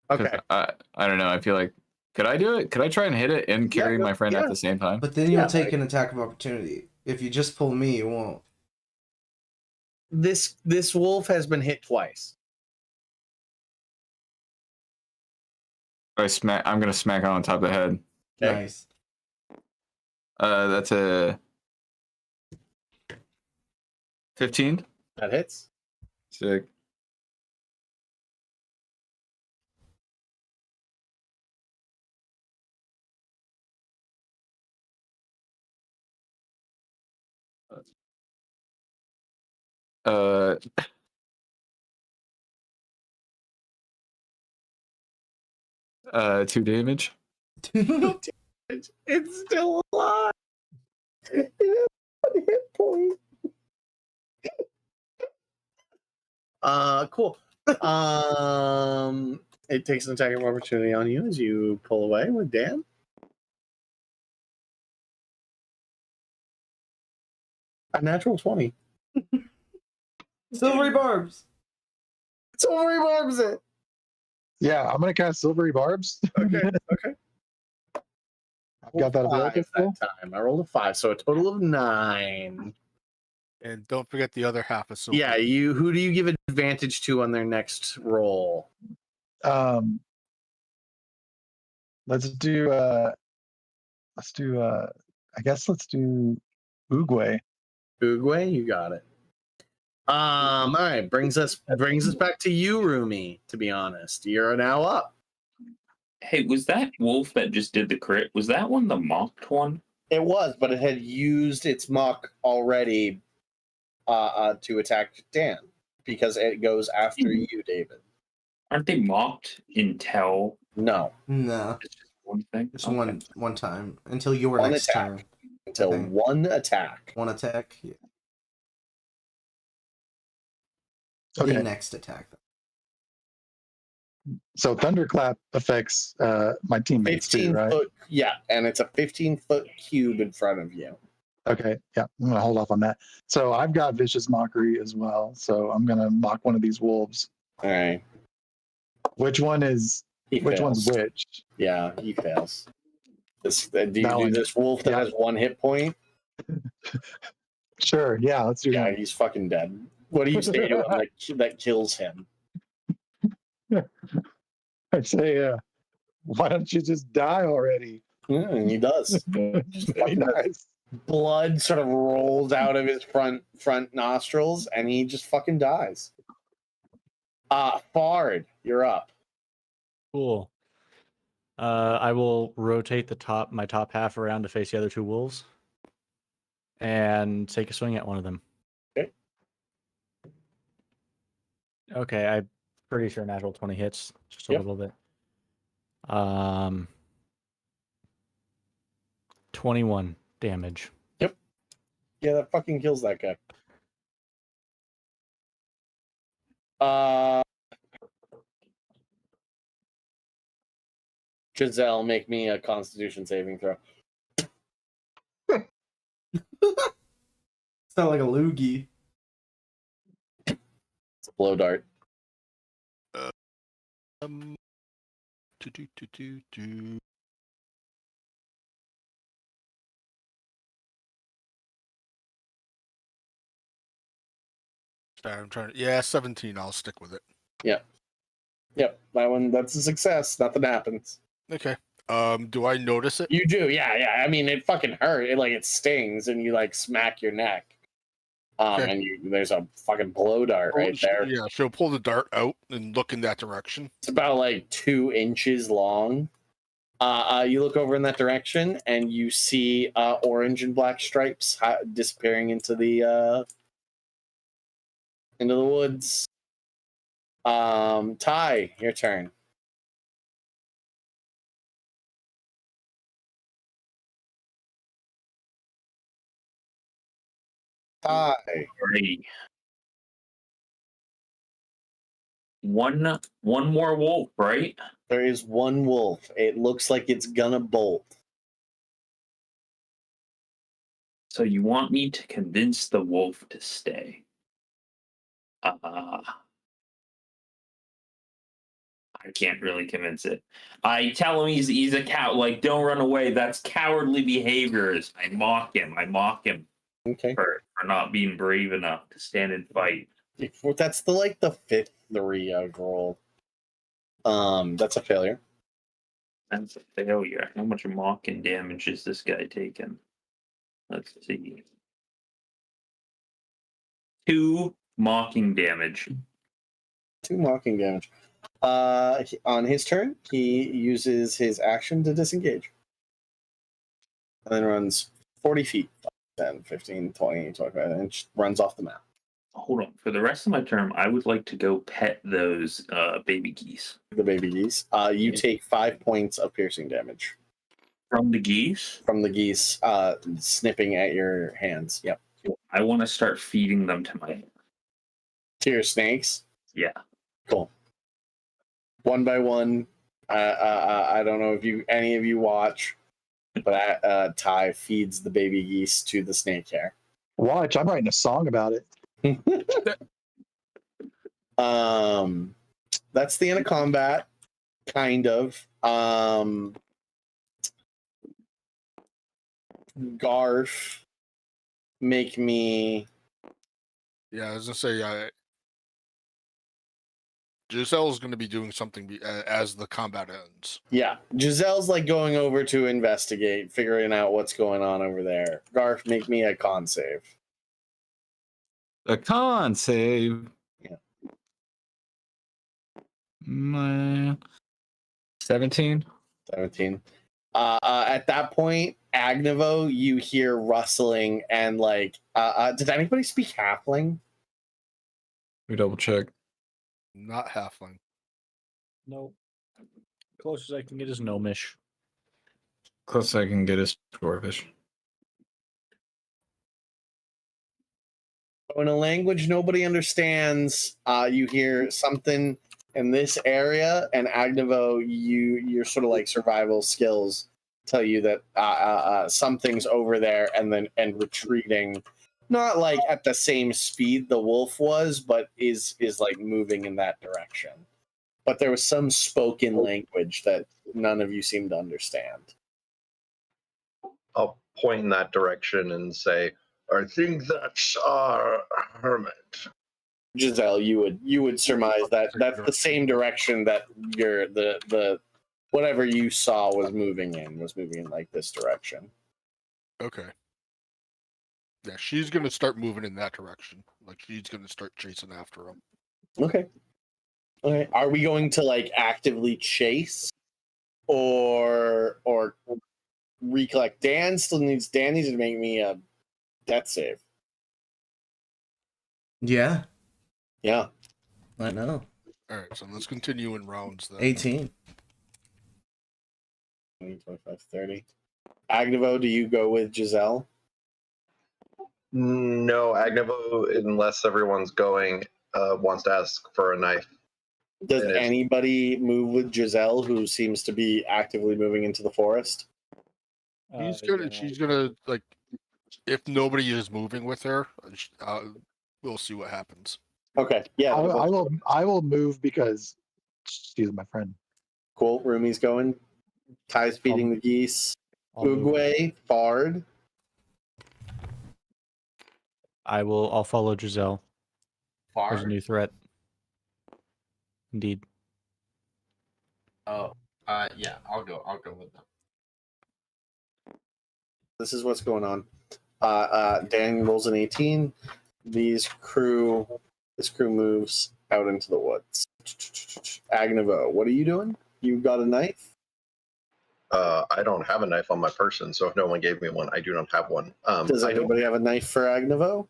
G: 'Cause
A: Okay.
G: I don't know. I feel like, could I do it? Could I try and hit it and carry my friend
A: yeah.
G: at the same time?
F: But then you'll
A: Yeah,
F: take
A: like-
F: an attack of opportunity. If you just pull me, you won't.
A: This wolf has been hit twice.
G: I'm gonna smack it on top of the head.
A: Okay.
F: Nice.
G: That's a 15.
A: That hits.
G: Sick. Uh, 2 damage.
A: It's still alive. It has 1 hit point. Cool. It takes an attack of opportunity on you as you pull away with Dan. A natural 20.
F: Silvery barbs.
A: Silvery barbs it.
I: Yeah, I'm gonna cast Silvery Barbs.
A: Okay.
I: I've got that available.
A: Five that time. I rolled a 5, so a total of 9.
D: And don't forget the other half of Silver.
A: Yeah, who do you give advantage to on their next roll?
I: Let's do I guess let's do Uguay.
A: Uguay, you got it. All right, brings us back to you, Rumi, to be honest. You're now up.
E: Hey, was that wolf that just did the crit? Was that one the mocked one?
A: It was, but it had used its mock already to attack Dan because it goes after you, David.
E: Aren't they mocked until
A: No.
E: it's just one thing?
F: Just one time until your
A: One
F: next
A: attack.
F: turn.
A: Until
F: Okay.
A: one attack.
F: One attack. Yeah.
I: Okay.
F: The next attack.
I: So Thunderclap affects my teammates too,
A: 15
I: right?
A: foot, yeah, and it's a 15-foot cube in front of you.
I: Okay, yeah, I'm gonna hold off on that. So I've got Vicious Mockery as well. So I'm gonna mock one of these wolves.
A: All right.
I: Which one is? Which one's which?
A: Yeah, he fails. This, do you
I: That
A: do
I: one.
A: this wolf that has 1 hit point?
I: Sure, yeah, let's do
A: Yeah,
I: that.
A: he's fucking dead. What do you say to him that kills him?
I: I say, why don't you just die already?
A: Yeah, and he does.
I: Just fucking dies.
A: Blood sort of rolls out of his front nostrils, and he just fucking dies. Fard, you're up.
B: Cool. I will rotate my top half around to face the other 2 wolves, and take a swing at one of them.
A: Okay.
B: Okay, I'm pretty sure natural 20 hits, just a
A: Yep.
B: little bit. 21 damage.
A: Yep. Yeah, that fucking kills that guy. Giselle, make me a Constitution saving throw.
F: Sound like a loogie.
A: It's a blow dart.
D: Sorry, I'm trying to. Yeah, 17. I'll stick with it.
A: Yep, that's a success. Nothing happens.
D: Okay. Do I notice it?
A: You do, yeah. I mean, it fucking hurt. It stings, and you smack your neck.
D: Okay.
A: And there's a fucking blow dart right there.
D: Yeah, so pull the dart out and look in that direction.
A: It's about 2 inches long. You look over in that direction, and you see orange and black stripes disappearing into the woods. Ty, your turn. Ty.
E: Three. One more wolf, right?
A: There is one wolf. It looks like it's gonna bolt.
E: So you want me to convince the wolf to stay? I can't really convince it. I tell him he's a coward. Don't run away. That's cowardly behaviors. I mock him.
A: Okay.
E: For not being brave enough to stand and fight.
A: That's the 5th 3 I've rolled. That's a failure.
E: That's a failure. How much mocking damage is this guy taking? Let's see. 2 mocking damage.
A: 2 mocking damage. On his turn, he uses his action to disengage. And then runs 40 feet. 10, 15, 20, 25, and just runs off the map.
E: Hold on. For the rest of my term, I would like to go pet those baby geese.
A: The baby geese. You take 5 points of piercing damage.
E: From the geese?
A: From the geese snipping at your hands. Yep.
E: I want to start feeding them to
A: your snakes?
E: Yeah.
A: Cool. One by one. I don't know if any of you watch, but Ty feeds the baby geese to the snake hair.
I: Watch, I'm writing a song about it.
A: That's the end of combat, kind of. Garf, make me
D: Yeah, I was gonna say, Giselle's gonna be doing something as the combat ends.
A: Yeah, Giselle's like going over to investigate, figuring out what's going on over there. Garth, make me a con save.
G: A con save.
A: Yeah.
G: 17.
A: 17. At that point, Agnevo, you hear rustling and like, did anybody speak Halfling?
G: We double check.
D: Not halfling.
B: Nope. Closest I can get is gnomish.
G: Close I can get is dwarvish.
A: In a language nobody understands, you hear something in this area, and Agnevo, your sort of like survival skills tell you that something's over there and retreating, not like at the same speed the wolf was, but is like moving in that direction. But there was some spoken language that none of you seem to understand.
H: I'll point in that direction and say,
J: I think that's our hermit.
A: Giselle, you would surmise that that's the same direction that the whatever you saw was moving in like this direction.
D: Okay. Yeah, she's gonna start moving in that direction. Like she's gonna start chasing after him.
A: Okay. Okay. Are we going to like actively chase or recollect? Dan needs to make me a death save.
F: Yeah,
A: Yeah.
F: I know.
D: All right, so let's continue in rounds then.
F: 18.
A: 20, 25, 30. Agnevo, do you go with Giselle?
H: no, Agnevo, unless everyone's going, wants to ask for a knife.
A: Does
H: It is.
A: anybody move with Giselle, who seems to be actively moving into the forest?
D: She's gonna like, if nobody is moving with her, we'll see what happens.
A: Okay. Yeah.
I: I will move because she's my friend.
A: Cool. Rumi's going. Ty's feeding the geese. Uguay, Bard.
B: I'll follow Giselle. There's a
K: Far?
B: new threat. Indeed.
K: Oh, yeah, I'll go with them.
A: This is what's going on. Dan rolls an 18. This crew moves out into the woods. Agnevo, what are you doing? You got a knife?
H: I don't have a knife on my person, so if no one gave me one, I do not have one.
A: Does
H: I don't.
A: anybody have a knife for Agnevo?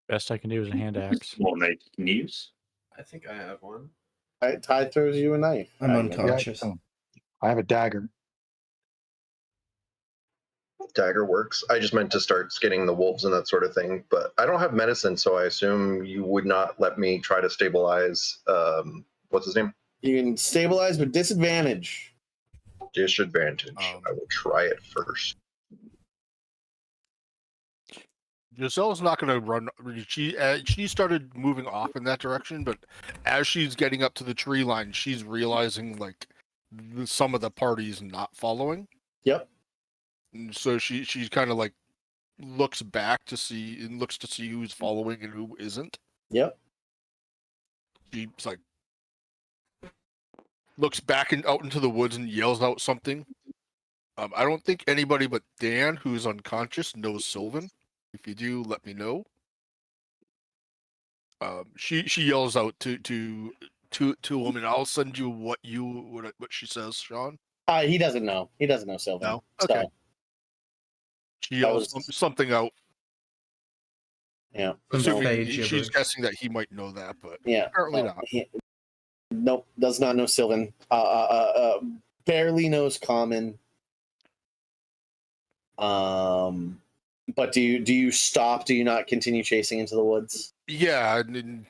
B: Best I can do is a hand axe.
E: Well, nice news.
K: I think I have one.
A: Ty throws you a knife.
F: I'm
A: Agnevo.
F: unconscious.
I: I have a dagger.
H: Dagger works. I just meant to start skinning the wolves and that sort of thing, but I don't have medicine, so I assume you would not let me try to stabilize. What's his name?
A: You can stabilize with disadvantage.
H: Disadvantage. I will try it first.
D: Giselle's not gonna run. She started moving off in that direction, but as she's getting up to the tree line, she's realizing like some of the party's not following.
A: Yep.
D: And so she's kind of like looks back to see who's following and who isn't.
A: Yep.
D: She's like looks back and out into the woods and yells out something. I don't think anybody but Dan, who's unconscious, knows Sylvan. If you do, let me know. She yells out to him, and I'll send you what she says, Sean.
A: He doesn't know. He doesn't know Sylvan.
D: No? Okay.
A: So,
D: She yells something out.
A: yeah.
D: Assuming she's guessing that he might know that, but
A: Yeah.
D: apparently not.
A: Nope. Does not know Sylvan. Barely knows Common. But do you stop? Do you not continue chasing into the woods?
D: Yeah, and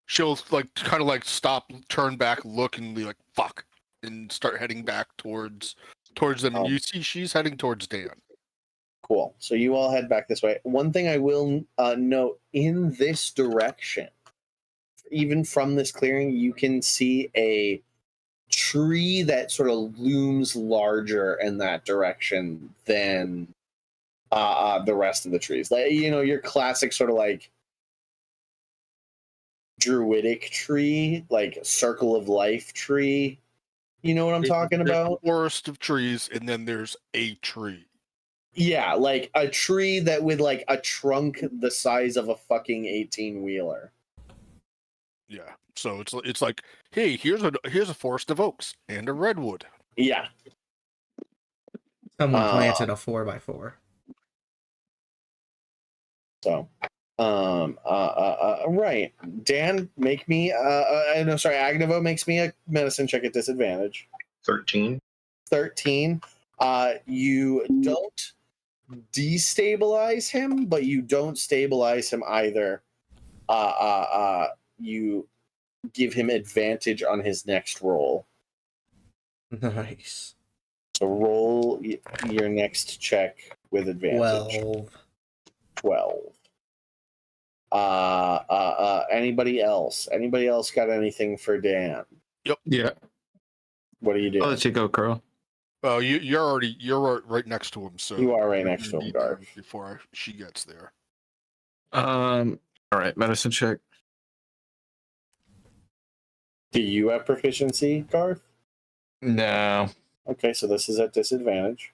D: she'll like kind of like stop, turn back, look, and be like "fuck," and start heading back towards them. And you see she's heading towards Dan.
A: Cool. So you all head back this way. One thing I will note, in this direction, even from this clearing, you can see a tree that sort of looms larger in that direction than the rest of the trees. Like, you know, your classic sort of like druidic tree, like circle of life tree. You know what I'm talking
D: There's
A: about?
D: a forest of trees, and then there's a tree.
A: Yeah, like a tree that with like a trunk the size of a fucking 18-wheeler.
D: Yeah. So it's like, hey, here's a forest of oaks and a redwood.
A: Yeah.
F: Someone planted a 4x4.
A: So, right. Dan, make me. No, sorry. Agnavo makes me a medicine check at disadvantage.
H: 13.
A: 13. You don't destabilize him, but you don't stabilize him either. You give him advantage on his next roll.
F: Nice.
A: So roll your next check with advantage. 12. Anybody else? Anybody else got anything for Dan?
D: Yep.
G: Yeah.
A: What do you do?
G: I'll let you go, Carl.
D: Well, you're right next to him, so
A: You are right
D: you're
A: next to
D: gonna
A: him,
D: be there
A: Garth.
D: before she gets there.
G: All right, medicine check.
A: Do you have proficiency, Garth?
G: No.
A: Okay, so this is at disadvantage.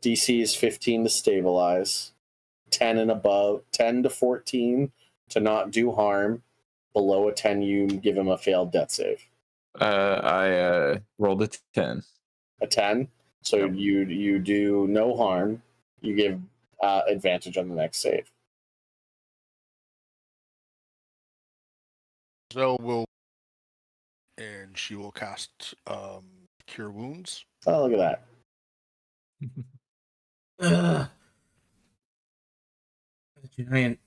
A: DC is 15 to stabilize. 10 and above, 10 to 14 to not do harm. Below a 10, you give him a failed death save.
G: I rolled a 10.
A: A 10? So
G: Yep.
A: you do no harm. You give advantage on the next save.
D: So she will cast Cure Wounds.
A: Oh, look at that.
F: Giant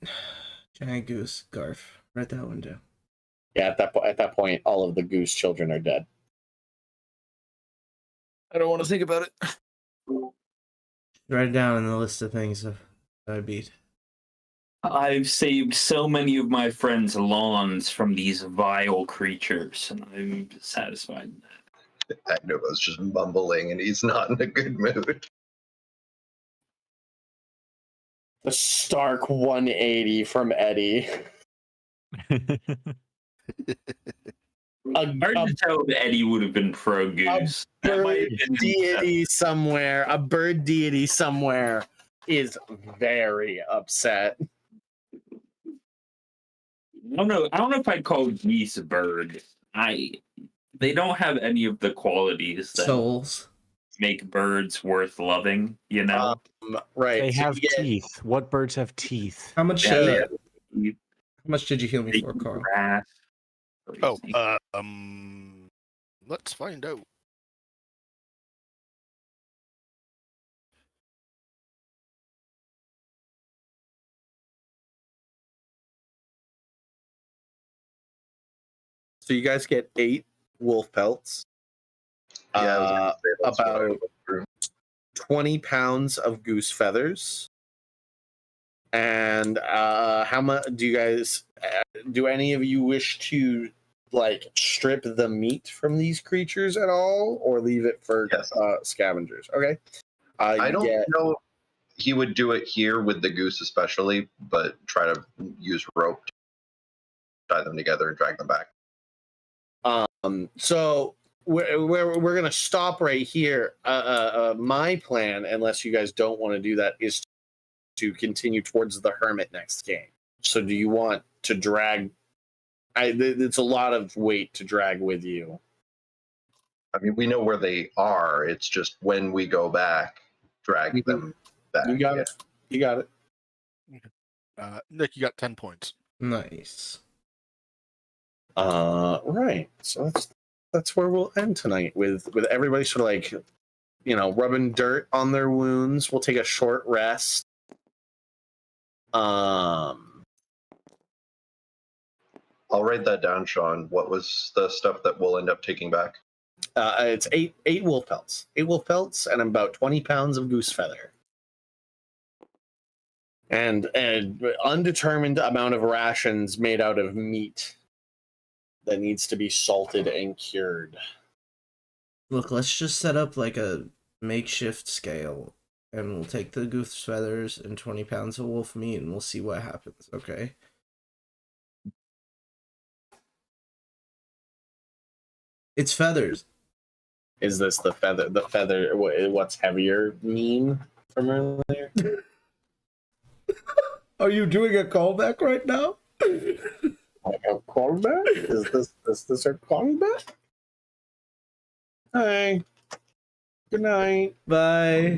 F: goose, Garf. Write that one down.
A: Yeah, at that point, all of the goose children are dead.
G: I don't want to think about it.
F: Write it down in the list of things that I beat.
E: I've saved so many of my friends' lawns from these vile creatures, and I'm satisfied with that.
H: Agnova's just mumbling and he's not in a good mood.
A: The stark 180 from Eddie.
E: Hard to tell if Eddie would have been pro goose.
A: A bird deity somewhere is very upset.
E: I don't know if I'd call geese a bird. They don't have any of the qualities that
F: Souls
E: make birds worth loving, you know?
A: Right.
B: They
A: so
B: have
A: you get-
B: teeth. What birds have teeth?
F: How much?
E: Yeah,
F: How much did you heal me for, Carl?
E: grass.
D: Oh, let's find out.
A: So you guys get 8 wolf pelts.
H: Yeah, I was gonna say that's what I
A: about
H: looked through.
A: 20 pounds of goose feathers. And how much do you guys? Do any of you wish to like strip the meat from these creatures at all, or leave it for
H: Yes.
A: scavengers? Okay.
H: I don't
A: get-
H: know he would do it here with the goose especially, but try to use rope to tie them together and drag them back.
A: So we're gonna stop right here. My plan, unless you guys don't want to do that, is to continue towards the hermit next game. So do you want to drag? It's a lot of weight to drag with you.
H: I mean, we know where they are. It's just when we go back, drag them back.
A: You got it. You got it.
D: Nick, you got 10 points.
F: Nice.
A: Right. So that's where we'll end tonight with everybody sort of like, rubbing dirt on their wounds. We'll take a short rest.
H: I'll write that down, Sean. What was the stuff that we'll end up taking back?
A: It's eight wolf pelts. 8 wolf pelts and about 20 pounds of goose feather. And an undetermined amount of rations made out of meat that needs to be salted and cured.
F: Look, let's just set up like a makeshift scale, and we'll take the goose feathers and 20 pounds of wolf meat, and we'll see what happens. Okay. It's feathers.
L: Is this the feather? The feather. What's heavier? Meme from earlier.
F: Are you doing a callback right now?
L: A callback? Is this our callback? Hi. Good night.
F: Bye.